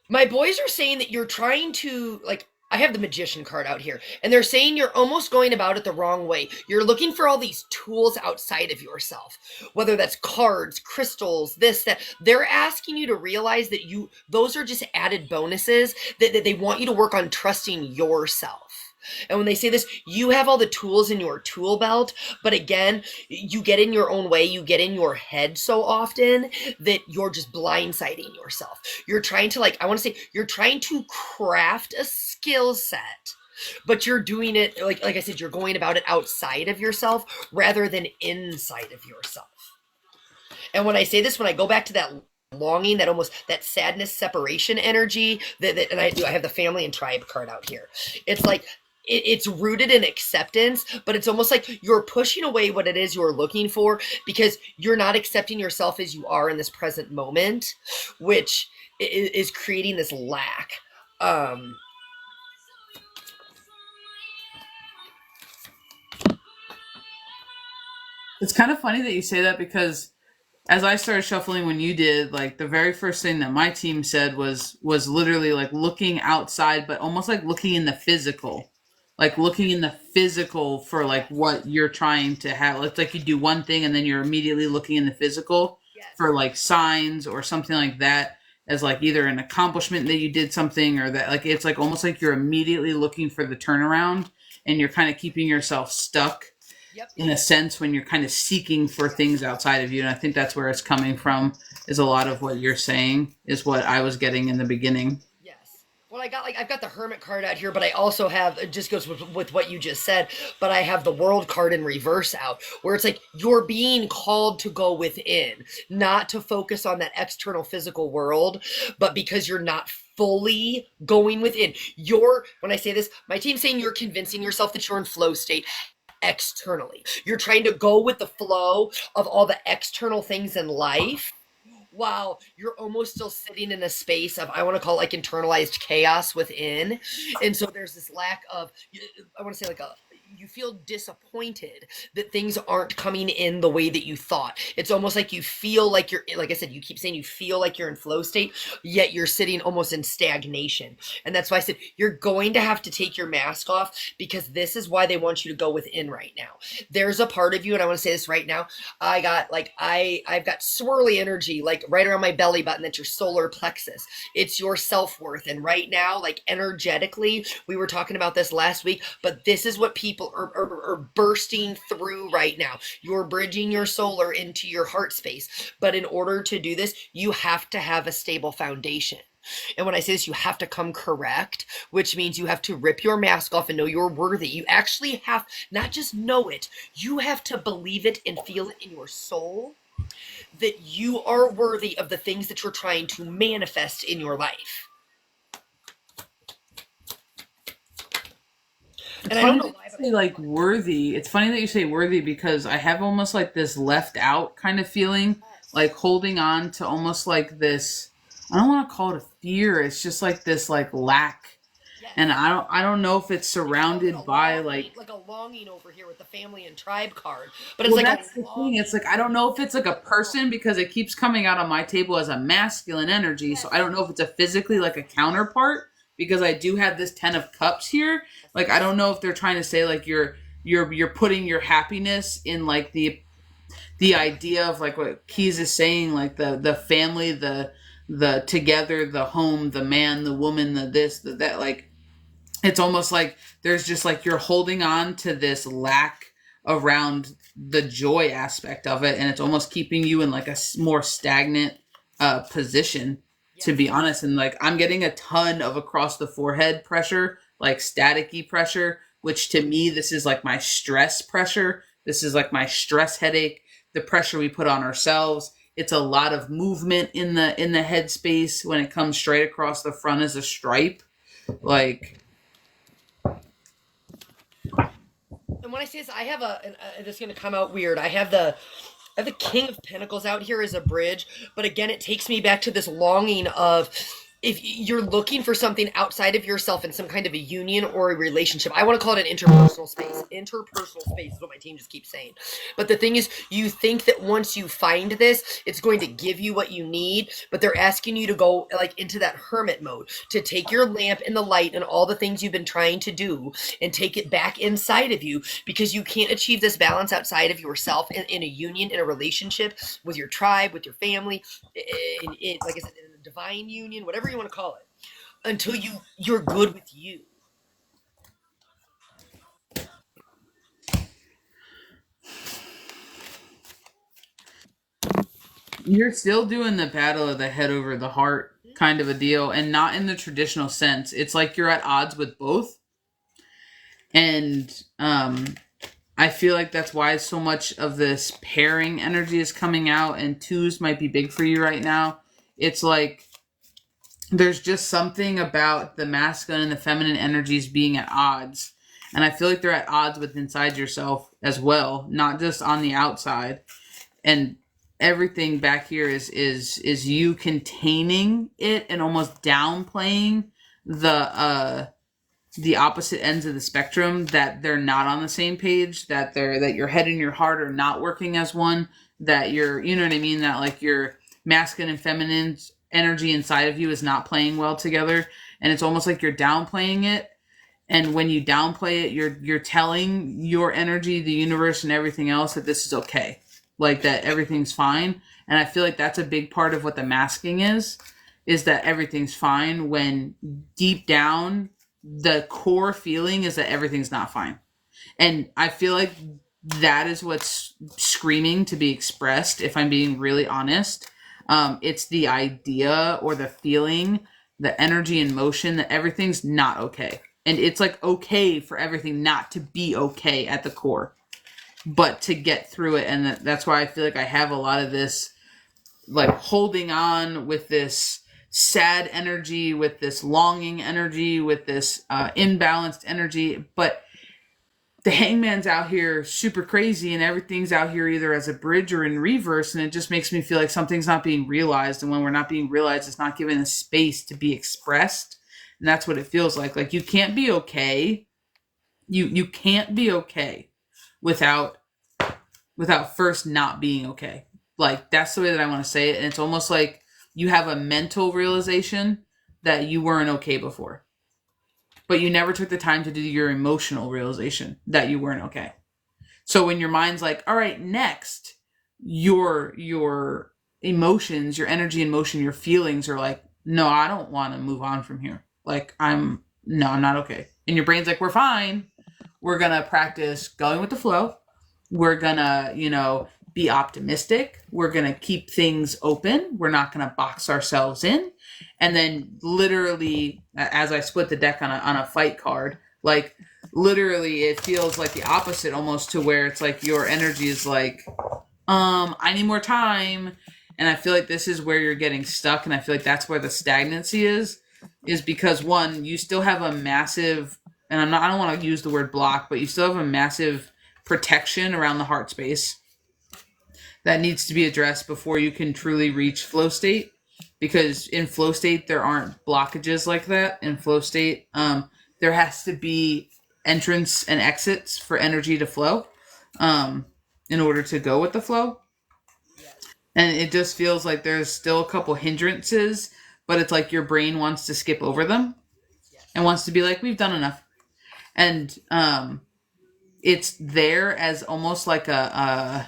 my boys are saying that you're trying to, like, I have the magician card out here, and they're saying you're almost going about it the wrong way. You're looking for all these tools outside of yourself, whether that's cards, crystals, this, that. They're asking you to realize that those are just added bonuses, that they want you to work on trusting yourself. And when they say this, you have all the tools in your tool belt, but again, you get in your own way, you get in your head so often that you're just blindsiding yourself. You're trying to, like, I want to say, you're trying to craft a skill set, but you're doing it, like I said, you're going about it outside of yourself rather than inside of yourself. And when I say this, when I go back to that longing, that almost that sadness, separation energy, and I have the family and tribe card out here. It's like, it's rooted in acceptance, but it's almost like you're pushing away what it is you're looking for because you're not accepting yourself as you are in this present moment, which is creating this lack. It's kind of funny that you say that because as I started shuffling when you did, like the very first thing that my team said was literally like looking outside, but almost like looking in the physical. Like looking in the physical for like what you're trying to have. It's like you do one thing and then you're immediately looking in the physical for like signs or something like that as like either an accomplishment that you did something or that like it's like almost like you're immediately looking for the turnaround and you're kind of keeping yourself stuck in a sense when you're kind of seeking for things outside of you. And I think that's where it's coming from is a lot of what you're saying is what I was getting in the beginning. Well, I've got the Hermit card out here, but I also have, it just goes with what you just said, but I have the World card in reverse out, where it's like you're being called to go within, not to focus on that external physical world, but because you're not fully going within. When I say this, my team's saying you're convincing yourself that you're in flow state externally. You're trying to go with the flow of all the external things in life, while you're almost still sitting in a space of, I want to call it like internalized chaos within. And so there's this lack of, I want to say like you feel disappointed that things aren't coming in the way that you thought. It's almost like you feel like you're, like I said, you keep saying you feel like you're in flow state, yet you're sitting almost in stagnation. And that's why I said, you're going to have to take your mask off because this is why they want you to go within right now. There's a part of you, and I want to say this right now, I've got swirly energy, like right around my belly button. That's your solar plexus. It's your self-worth. And right now, like energetically, we were talking about this last week, but this is what people are bursting through right now. You're bridging your solar into your heart space. But in order to do this, you have to have a stable foundation. And when I say this, you have to come correct, which means you have to rip your mask off and know you're worthy. You actually have, not just know it, you have to believe it and feel it in your soul that you are worthy of the things that you're trying to manifest in your life. And I don't know why, but like worthy. It's funny that you say worthy because I have almost like this left out kind of feeling, like holding on to almost like this. I don't want to call it a fear. It's just like this like lack, and I don't know if it's surrounded by like a longing over here with the family and tribe card. But it's that's the thing. It's like I don't know if it's like a person because it keeps coming out on my table as a masculine energy. So I don't know if it's a physically like a counterpart. because I do have this 10 of Cups here. Like, I don't know if they're trying to say like you're putting your happiness in like the idea of like what Keys is saying, like the family, the together, the home, the man, the woman, the this, the that. Like, it's almost like there's just like you're holding on to this lack around the joy aspect of it, and it's almost keeping you in like a more stagnant position, to be honest. And like, I'm getting a ton of across the forehead pressure, like staticky pressure, which to me, this is like my stress pressure. This is like my stress headache, the pressure we put on ourselves. It's a lot of movement in the head space when it comes straight across the front as a stripe. Like, And when I say this, I have this is gonna come out weird. I have the King of Pentacles out here as a bridge, but again, it takes me back to this longing of if you're looking for something outside of yourself in some kind of a union or a relationship. I want to call it an interpersonal space. Interpersonal space is what my team just keeps saying. But the thing is, you think that once you find this, it's going to give you what you need, but they're asking you to go like into that hermit mode, to take your lamp and the light and all the things you've been trying to do and take it back inside of you, because you can't achieve this balance outside of yourself in a union, in a relationship with your tribe, with your family, like I said, in a divine union, whatever you want to call it, until you're good with you. you're still doing the battle of the head over the heart kind of a deal, and not in the traditional sense. It's like you're at odds with both. And I feel like that's why so much of this pairing energy is coming out, and twos might be big for you right now. It's like there's just something about the masculine and the feminine energies being at odds. And I feel like they're at odds with inside yourself as well, not just on the outside. And everything back here is you containing it and almost downplaying the opposite ends of the spectrum, that they're not on the same page, that your head and your heart are not working as one, that you know what I mean, that like your masculine and feminine energy inside of you is not playing well together. And it's almost like you're downplaying it. And when you downplay it, you're telling your energy, the universe, and everything else that this is okay, like that everything's fine. And I feel like that's a big part of what the masking is that everything's fine, when deep down the core feeling is that everything's not fine. And I feel like that is what's screaming to be expressed, if I'm being really honest. It's the idea or the feeling, the energy and motion that everything's not okay. And it's like okay for everything not to be okay at the core, but to get through it. And that's why I feel like I have a lot of this, like, holding on with this sad energy, with this longing energy, with this imbalanced energy. But the hangman's out here super crazy, and everything's out here either as a bridge or in reverse, and it just makes me feel like something's not being realized. And when we're not being realized, it's not given a space to be expressed. And that's what it feels like. Like, you can't be okay. You can't be okay without first not being okay. Like, that's the way that I want to say it. And it's almost like you have a mental realization that you weren't okay before, but you never took the time to do your emotional realization that you weren't okay. So when your mind's like, all right, next, your emotions, your energy and motion, your feelings are like, no, I don't want to move on from here. Like, I'm not okay. And your brain's like, we're fine. We're going to practice going with the flow. We're going to, be optimistic. We're going to keep things open. We're not going to box ourselves in. And then literally, as I split the deck on a fight card, like, literally it feels like the opposite almost, to where it's like your energy is like, I need more time. And I feel like this is where you're getting stuck. And I feel like that's where the stagnancy is because, one, you still have a massive, and I don't want to use the word block, but you still have a massive protection around the heart space that needs to be addressed before you can truly reach flow state. Because in flow state, there aren't blockages like that. In flow state, there has to be entrance and exits for energy to flow in order to go with the flow. And it just feels like there's still a couple hindrances, but it's like your brain wants to skip over them. and wants to be like, we've done enough. And it's there as almost like as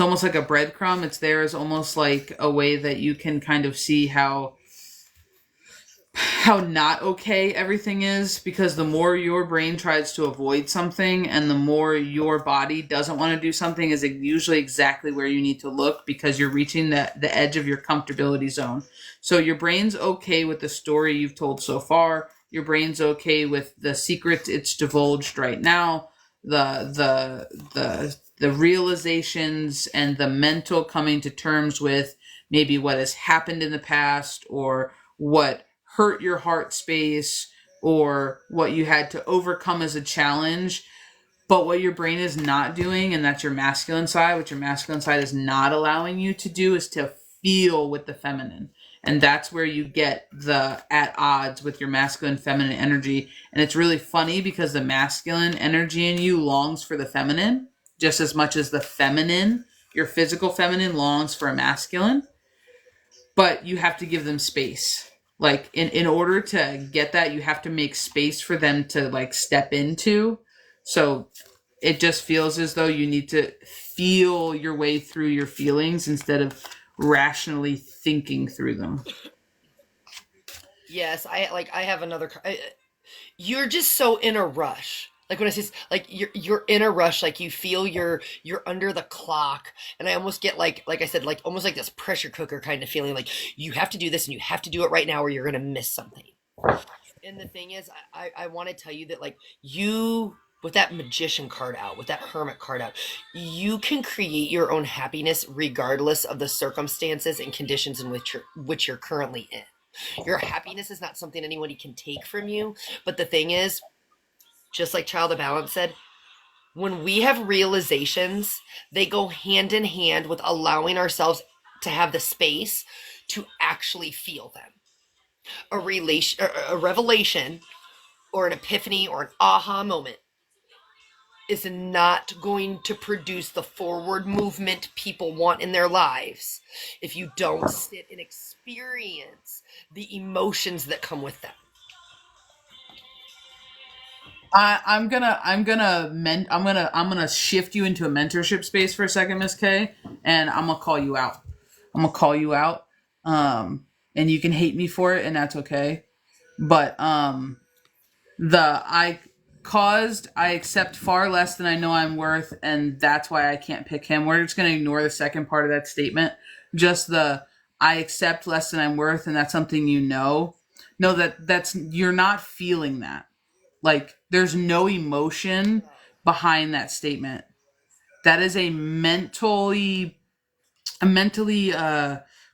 almost like a breadcrumb. It's there as almost like a way that you can kind of see how not okay everything is, because the more your brain tries to avoid something and the more your body doesn't want to do something is usually exactly where you need to look, because you're reaching the edge of your comfortability zone. So your brain's okay with the story you've told so far. Your brain's okay with the secrets it's divulged right now, the realizations and the mental coming to terms with maybe what has happened in the past, or what hurt your heart space, or what you had to overcome as a challenge. But what your brain is not doing, and that's your masculine side, what your masculine side is not allowing you to do, is to feel with the feminine. And that's where you get the at odds with your masculine feminine energy. And it's really funny because the masculine energy in you longs for the feminine just as much as the feminine, your physical feminine, longs for a masculine. But you have to give them space. Like in order to get that, you have to make space for them to like step into. So it just feels as though you need to feel your way through your feelings instead of rationally thinking through them. Yes, I have another. You're just so in a rush. Like when I say like you're in a rush, like you feel you're under the clock, and I almost get like I said, like almost like this pressure cooker kind of feeling, like you have to do this and you have to do it right now or you're gonna miss something. And the thing is, I want to tell you that like you with that magician card out, with that hermit card out, you can create your own happiness regardless of the circumstances and conditions in which you're currently in. Your happiness is not something anybody can take from you. But the thing is, just like Child of Balance said, when we have realizations, they go hand in hand with allowing ourselves to have the space to actually feel them. A revelation, or an epiphany, or an aha moment is not going to produce the forward movement people want in their lives if you don't sit and experience the emotions that come with them. I'm gonna shift you into a mentorship space for a second, Miss K, and I'm gonna call you out. I'm gonna call you out, and you can hate me for it, and that's okay. But the I accept far less than I know I'm worth, and that's why I can't pick him. We're just gonna ignore the second part of that statement. Just the I accept less than I'm worth, and that's something you know. No, that's you're not feeling that. Like there's no emotion behind that statement. That is a mentally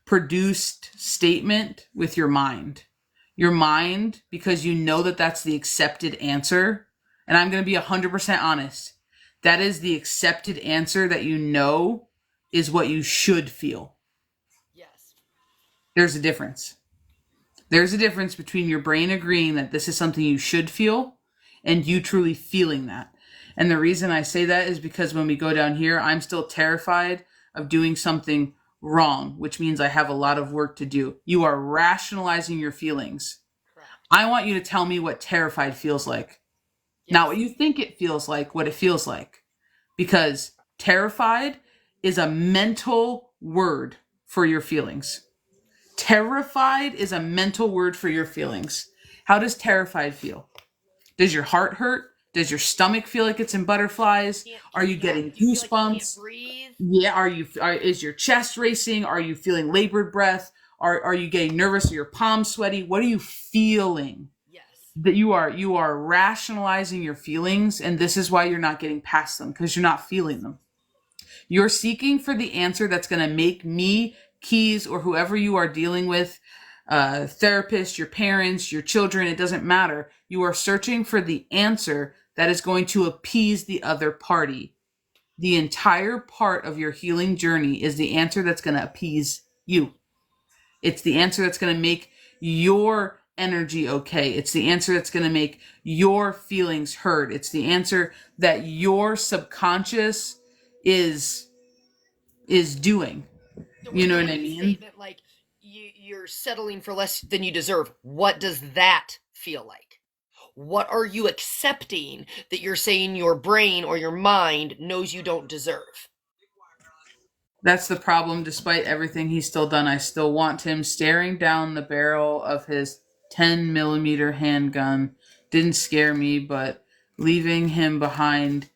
produced statement with your mind. Your mind, because you know that that's the accepted answer. And I'm going to be 100% honest. That is the accepted answer that you know is what you should feel. Yes. There's a difference. There's a difference between your brain agreeing that this is something you should feel and you truly feeling that. And the reason I say that is because when we go down here, I'm still terrified of doing something wrong, which means I have a lot of work to do. You are rationalizing your feelings. Correct. I want you to tell me what terrified feels like. Yes. Not what you think it feels like, what it feels like. Because terrified is a mental word for your feelings. Terrified is a mental word for your feelings. How does terrified feel? Does your heart hurt? Does your stomach feel like it's in butterflies? Are you getting Do you feel like you can't goosebumps? breathe? Yeah. Is your chest racing? Are you feeling labored breath? Are you getting nervous? Are your palms sweaty? What are you feeling? Yes. That you are rationalizing your feelings, and this is why you're not getting past them, because you're not feeling them. You're seeking for the answer that's going to make me, Keys, or whoever you are dealing with, therapist, your parents, your children, it doesn't matter. You are searching for the answer that is going to appease the other party. The entire part of your healing journey is the answer that's going to appease you. It's the answer that's going to make your energy okay. It's the answer that's going to make your feelings heard. It's the answer that your subconscious is doing. So You when know you what I make a mean? statement like you're settling for less than you deserve, what does that feel like? What are you accepting that you're saying your brain or your mind knows you don't deserve? That's the problem. Despite everything he's still done, I still want him staring down the barrel of his 10 millimeter handgun. Didn't scare me, but leaving him behind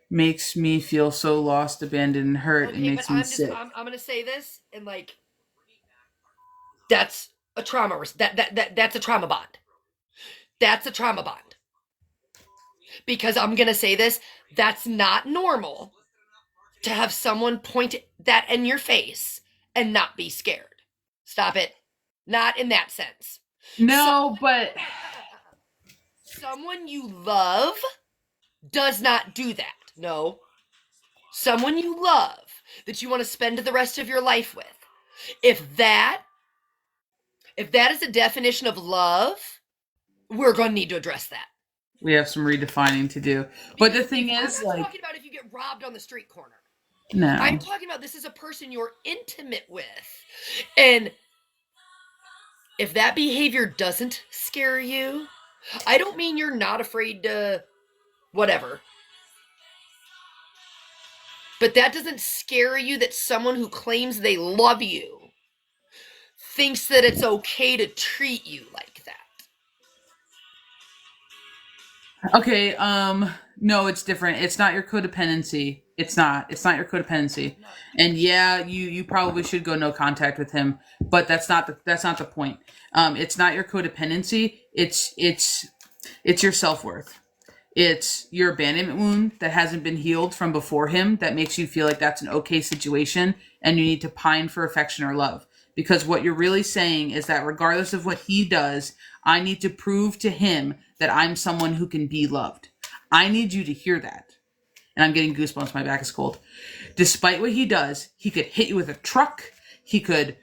makes me feel so lost, abandoned, and hurt. It Okay, but makes me sick. I'm gonna say this, and like, that's a trauma. That's a trauma bond. That's a trauma bond. Because I'm gonna say this, that's not normal to have someone point that in your face and not be scared. Stop it. Not in that sense. No, but Someone you love does not do that. No. Someone you love that you want to spend the rest of your life with. If that is a definition of love, we're going to need to address that. we have some redefining to do. But the thing is, I'm not like, talking about if you get robbed on the street corner. no. I'm talking about this is a person you're intimate with. And if that behavior doesn't scare you, I don't mean you're not afraid to whatever. But that doesn't scare you that someone who claims they love you thinks that it's okay to treat you like that. Okay, no, it's different. It's not your codependency. It's not your codependency. And yeah, you probably should go no contact with him, but that's not the point. It's not your codependency. It's your self-worth. It's your abandonment wound that hasn't been healed from before him that makes you feel like that's an okay situation and you need to pine for affection or love. Because what you're really saying is that regardless of what he does, I need to prove to him that I'm someone who can be loved. I need you to hear that. And I'm getting goosebumps. My back is cold. Despite what he does, he could hit you with a truck. He could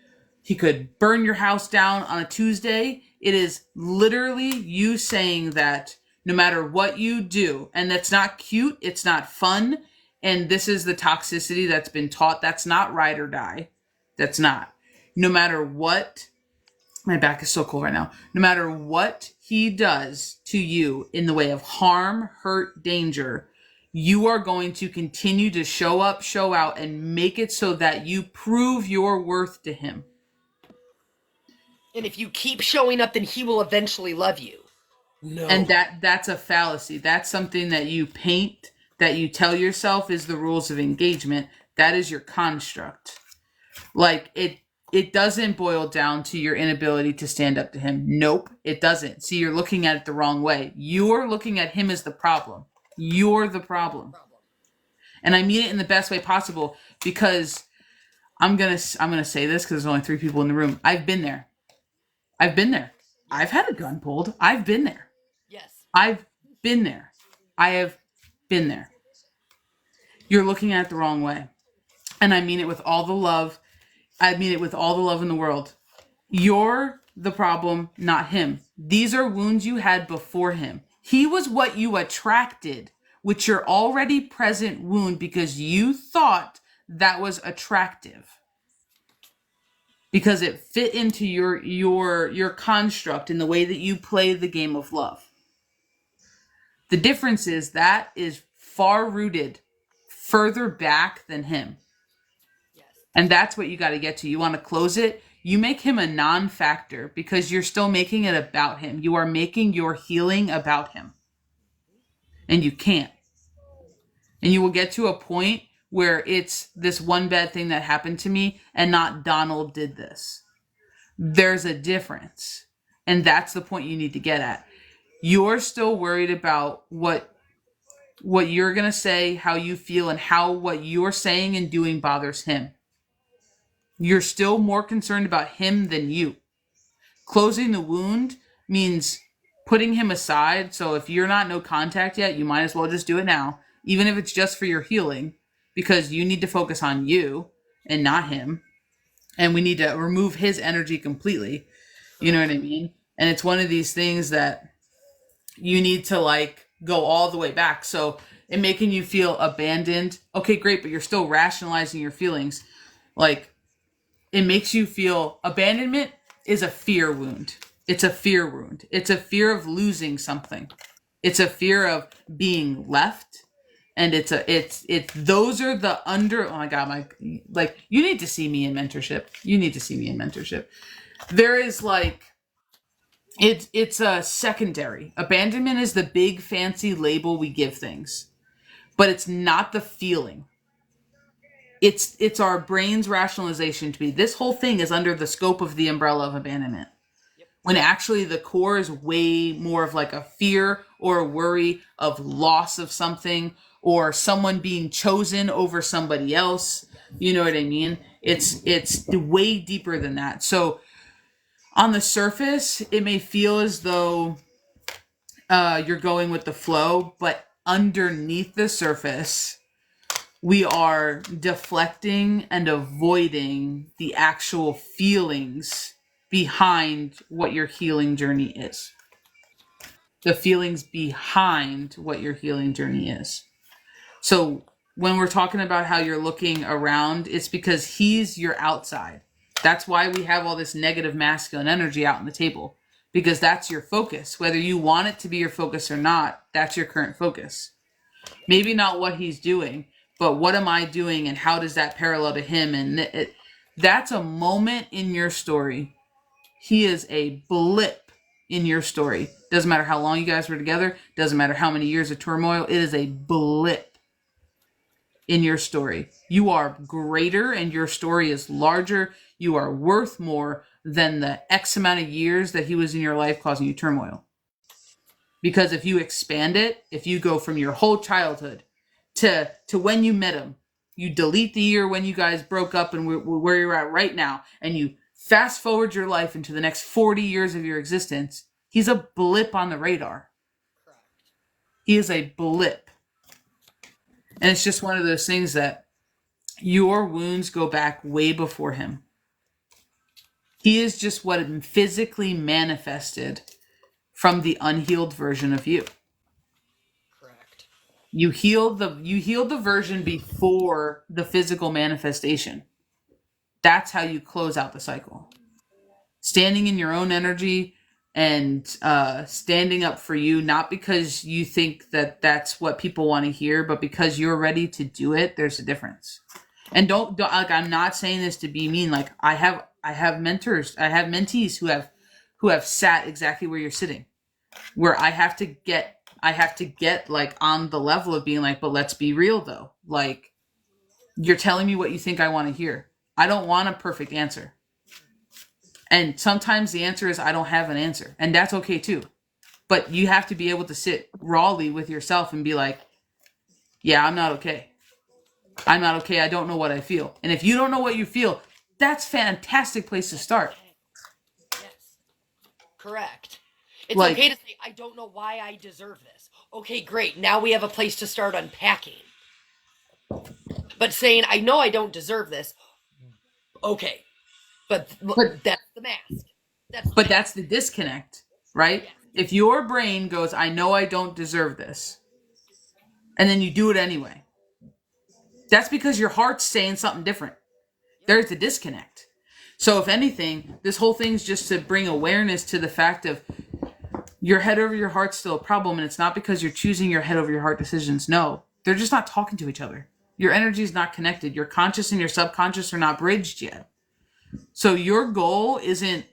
burn your house down on a Tuesday. It is literally you saying that no matter what you do, and that's not cute, it's not fun, and this is the toxicity that's been taught. That's not ride or die. That's not. No matter what, my back is so cold right now. No matter what he does to you in the way of harm, hurt, danger, you are going to continue to show up, show out, and make it so that you prove your worth to him. And if you keep showing up, then he will eventually love you. No. And that's a fallacy. That's something that you paint, that you tell yourself is the rules of engagement. That is your construct. Like, it doesn't boil down to your inability to stand up to him. Nope, it doesn't. See, you're looking at it the wrong way. You're looking at him as the problem. You're the problem. And I mean it in the best way possible, because I'm gonna say this because there's only 3 people in the room. I've been there. I've had a gun pulled. I've been there. Yes. I've been there. I have been there. You're looking at it the wrong way. And I mean it with all the love. I mean it with all the love in the world. You're the problem, not him. These are wounds you had before him. He was what you attracted with your already present wound because you thought that was attractive. Because it fit into your construct in the way that you play the game of love. The difference is that is far rooted further back than him. Yes. And that's what you got to get to. You want to close it. You make him a non-factor because you're still making it about him. You are making your healing about him. And you can't. And you will get to a point where it's this one bad thing that happened to me and not Donald did this. There's a difference. And that's the point you need to get at. You're still worried about what you're going to say, how you feel, and how what you're saying and doing bothers him. You're still more concerned about him than you. Closing the wound means putting him aside. So if you're not no contact yet, you might as well just do it now, even if it's just for your healing, because you need to focus on you and not him. And we need to remove his energy completely. You know what I mean? And it's one of these things that you need to like go all the way back. So in making you feel abandoned, okay, great, but you're still rationalizing your feelings. Like, it makes you feel abandonment is a fear wound. It's a fear wound. It's a fear of losing something. It's a fear of being left. And it's those are the oh my God, like, you need to see me in mentorship. You need to see me in mentorship. There is like, it's a secondary. Abandonment is the big fancy label we give things, but it's not the feeling. It's our brain's rationalization to be, this whole thing is under the scope of the umbrella of abandonment. When actually the core is way more of like a fear or a worry of loss of something, or someone being chosen over somebody else. You know what I mean? It's way deeper than that. So on the surface, it may feel as though you're going with the flow, but underneath the surface, we are deflecting and avoiding the actual feelings behind what your healing journey is. The feelings behind what your healing journey is. So when we're talking about how you're looking around, it's because he's your outside. That's why we have all this negative masculine energy out on the table, because that's your focus. Whether you want it to be your focus or not, that's your current focus. Maybe not what he's doing, but what am I doing, and how does that parallel to him? And that's a moment in your story. He is a blip in your story. Doesn't matter how long you guys were together. Doesn't matter how many years of turmoil. It is a blip in your story. You are greater, and your story is larger. You are worth more than the X amount of years that he was in your life causing you turmoil. Because if you expand it, if you go from your whole childhood to when you met him, you delete the year when you guys broke up and where you're at right now, and you fast forward your life into the next 40 years of your existence, he's a blip on the radar. He is a blip. And it's just one of those things that your wounds go back way before him. He is just what physically manifested from the unhealed version of you. Correct. You healed the version before the physical manifestation. That's how you close out the cycle. Standing in your own energy and standing up for you, not because you think that that's what people want to hear, but because you're ready to do it. There's a difference. And don't like, I'm not saying this to be mean. Like, I have mentors, I have mentees who have sat exactly where you're sitting, where I have to get like on the level of being like, but let's be real though. Like, you're telling me what you think I want to hear. I don't want a perfect answer. And sometimes the answer is I don't have an answer. And that's okay too. But you have to be able to sit rawly with yourself and be like, yeah, I'm not okay. I'm not okay. I don't know what I feel. And if you don't know what you feel, that's a fantastic place to start. Yes. Correct. It's Like, okay to say, I don't know why I deserve this. Okay, great. Now we have a place to start unpacking. But saying, I know I don't deserve this. Okay. But that's the mask. That's the disconnect, right? If your brain goes, I know I don't deserve this, and then you do it anyway, that's because your heart's saying something different. There's a disconnect. So if anything, this whole thing's just to bring awareness to the fact of your head over your heart's still a problem, and it's not because you're choosing your head over your heart decisions. No, they're just not talking to each other. Your energy is not connected. Your conscious and your subconscious are not bridged yet. So your goal right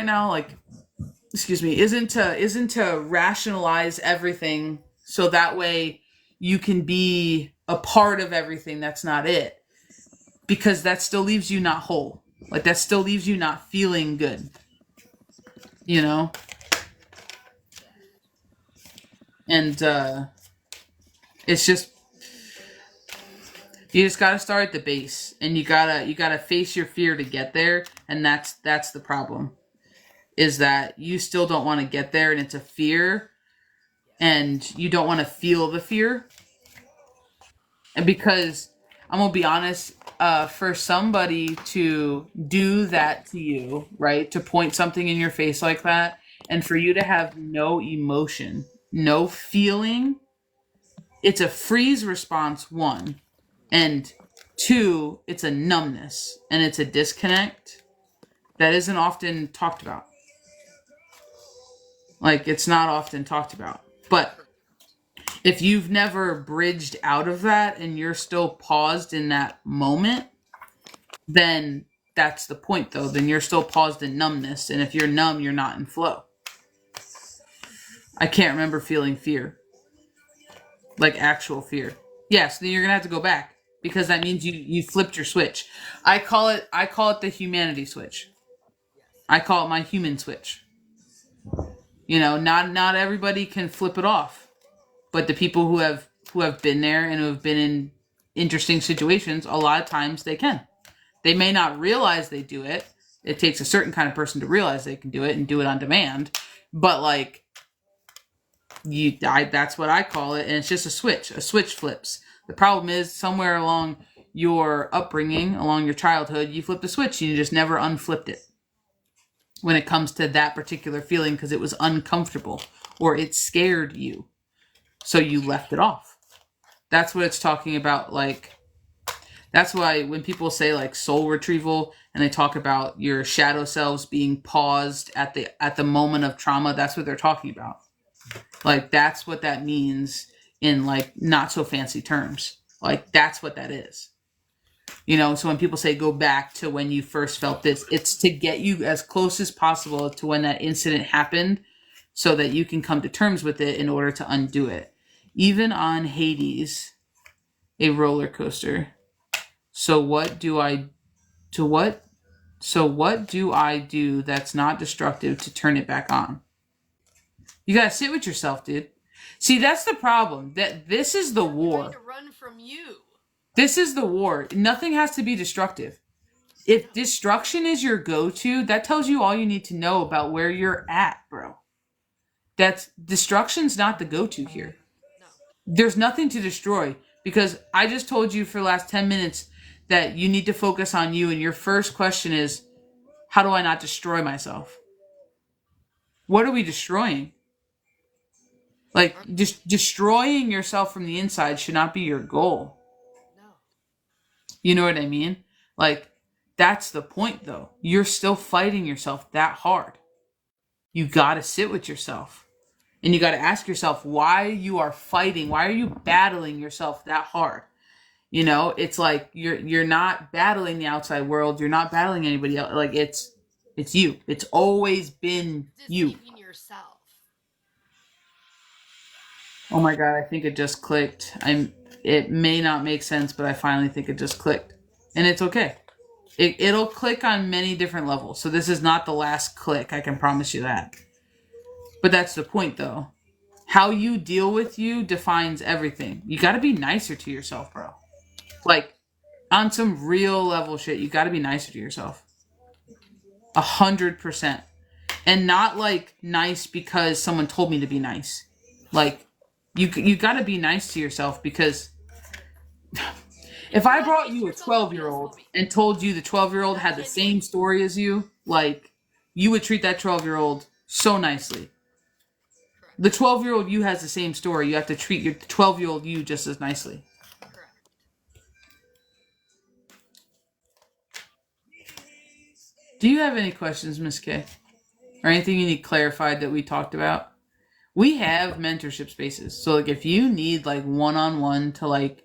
now, like, isn't to rationalize everything so that way you can be a part of everything. That's not it. Because that still leaves you not whole. Like, that still leaves you not feeling good. You know? And it's just, you just gotta start at the base, and you gotta face your fear to get there. And that's the problem, is that you still don't want to get there, and it's a fear, and you don't want to feel the fear. And because I'm gonna be honest, for somebody to do that to you, right, to point something in your face like that, and for you to have no emotion, no feeling, it's a freeze response, one, and two, it's a numbness, and it's a disconnect. that isn't often talked about. Like, it's not often talked about. But if you've never bridged out of that and you're still paused in that moment, then that's the point, though. Then you're still paused in numbness. And if you're numb, you're not in flow. I can't remember feeling fear. Like actual fear. Yes, then you're going to have to go back. Because that means you flipped your switch. I call it the humanity switch. I call it my human switch. You know, not everybody can flip it off. But the people who have been there and who have been in interesting situations, a lot of times they can. They may not realize they do it. It takes a certain kind of person to realize they can do it and do it on demand. But like that's what I call it, and it's just a switch. A switch flips. The problem is somewhere along your upbringing, along your childhood, you flipped a switch and you just never unflipped it. When it comes to that particular feeling, because it was uncomfortable or it scared you. So you left it off. That's what it's talking about. Like, that's why when people say like soul retrieval and they talk about your shadow selves being paused at the moment of trauma, that's what they're talking about. Like, that's what that means in like not so fancy terms. Like, that's what that is. You know, so when people say go back to when you first felt this, it's to get you as close as possible to when that incident happened so that you can come to terms with it in order to undo it. Even on Hades, a roller coaster. So what do I do that's not destructive to turn it back on? You gotta sit with yourself, dude. See, that's the problem. That this is the war. Trying to run from you. This is the war. Nothing has to be destructive. If destruction is your go-to, that tells you all you need to know about where you're at, bro. That's destruction's not the go-to here. No. There's nothing to destroy, because I just told you for the last 10 minutes that you need to focus on you, and your first question is, how do I not destroy myself? What are we destroying? Like, just destroying yourself from the inside should not be your goal. No. You know what I mean? Like, that's the point, though. You're still fighting yourself that hard. You gotta sit with yourself. And you gotta ask yourself why you are fighting. Why are you battling yourself that hard? You know, it's like you're not battling the outside world. You're not battling anybody else. Like, it's you. It's always been you. Deceiving yourself. Oh my god, I think it just clicked. It may not make sense, but I finally think it just clicked. And it's okay. It'll click on many different levels. So this is not the last click, I can promise you that. But that's the point, though. How you deal with you defines everything. You gotta be nicer to yourself, bro. Like, on some real level shit, you gotta be nicer to yourself. 100%. And not like nice because someone told me to be nice. Like, you gotta be nice to yourself, because if I brought you a 12-year-old and told you the 12-year-old had the same story as you, like, you would treat that 12-year-old so nicely. The 12-year-old you has the same story. You have to treat your 12-year-old you just as nicely. Correct. Do you have any questions, Miss K? Or anything you need clarified that we talked about? We have mentorship spaces. So, like, if you need, like, one-on-one to, like,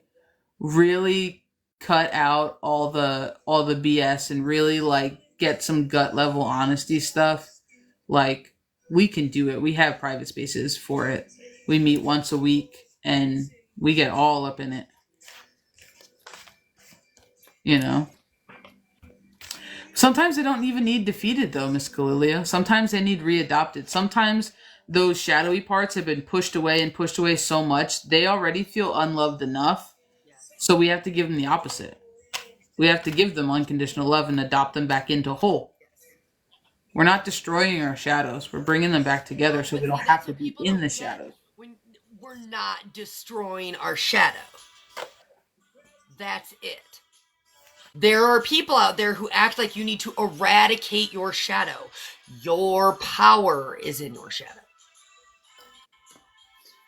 really cut out all the BS and really, like, get some gut level honesty stuff, like, we can do it. We have private spaces for it. We meet once a week and we get all up in it. You know? Sometimes they don't even need defeated, though, Miss Kalilia. Sometimes they need readopted. Sometimes those shadowy parts have been pushed away so much, they already feel unloved enough. So we have to give them the opposite. We have to give them unconditional love and adopt them back into whole. We're not destroying our shadows. We're bringing them back together so they don't have to be in the shadows. We're not destroying our shadow. That's it. There are people out there who act like you need to eradicate your shadow. Your power is in your shadow.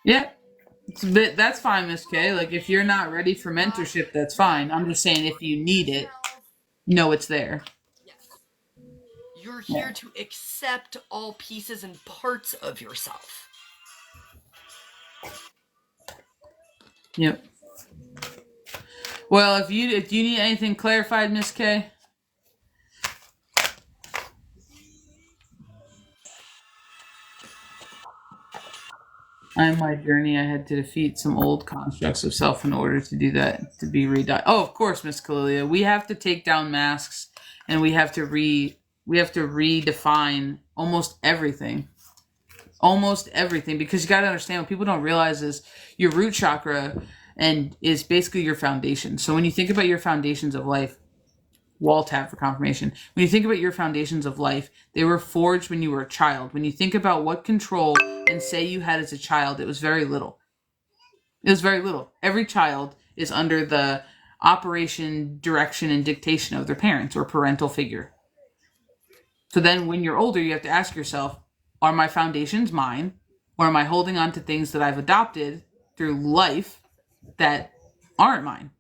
Yeah. That's fine, Miss K. Like, if you're not ready for mentorship, that's fine. I'm just saying, if you need it, know it's there. Yes. here to accept all pieces and parts of yourself. Yep. Well, if you need anything clarified, Miss K. On my journey, I had to defeat some old constructs of self in order to do that, to be redone. Oh, of course, Miss Kalilia. We have to take down masks, and we have to redefine almost everything. Almost everything, because you got to understand what people don't realize is your root chakra and is basically your foundation. So when you think about your foundations of life, wall tap for confirmation. When you think about your foundations of life, they were forged when you were a child. When you think about what control and say you had as a child, it was very little. It was very little. Every child is under the operation, direction, and dictation of their parents or parental figure. So then when you're older, you have to ask yourself, are my foundations mine? Or am I holding on to things that I've adopted through life that aren't mine?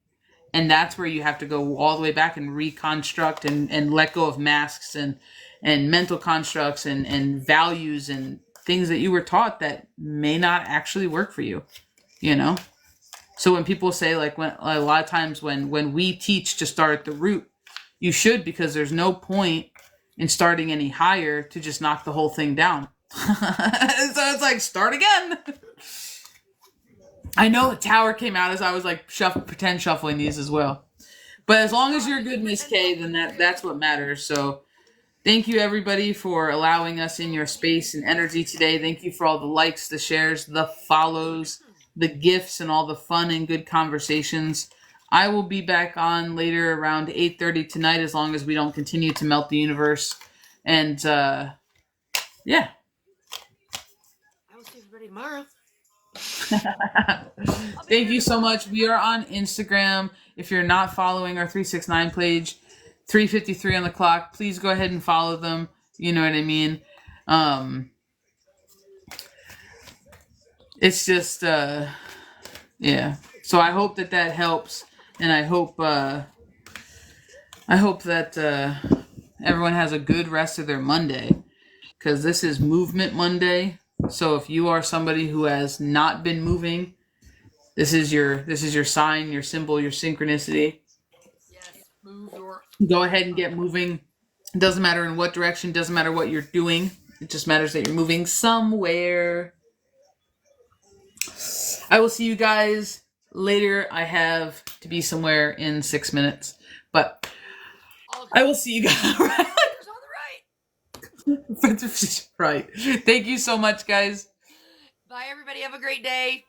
And that's where you have to go all the way back and reconstruct and let go of masks and mental constructs and values and things that you were taught that may not actually work for you, you know? So when people say, like, when a lot of times when we teach to start at the root, you should, because there's no point in starting any higher to just knock the whole thing down. So it's like, start again. I know the tower came out as I was like pretend shuffling these as well. But as long as you're good, Miss K, then that's what matters. So thank you everybody for allowing us in your space and energy today. Thank you for all the likes, the shares, the follows, the gifts, and all the fun and good conversations. I will be back on later around 8:30 tonight, as long as we don't continue to melt the universe. And yeah. I will see everybody tomorrow. Thank you so much. We are on Instagram. If you're not following our 369 page, 3:53 on the clock, please go ahead and follow them. You know what I mean? It's just yeah. So I hope that helps, and I hope that everyone has a good rest of their Monday, because this is Movement Monday. So if you are somebody who has not been moving, this is your sign, your symbol, your synchronicity. Yes, move your. Go ahead and get moving. It doesn't matter in what direction, doesn't matter what you're doing. It just matters that you're moving somewhere. I will see you guys later. I have to be somewhere in 6 minutes, but I will see you guys. Right. Thank you so much, guys. Bye, everybody. Have a great day.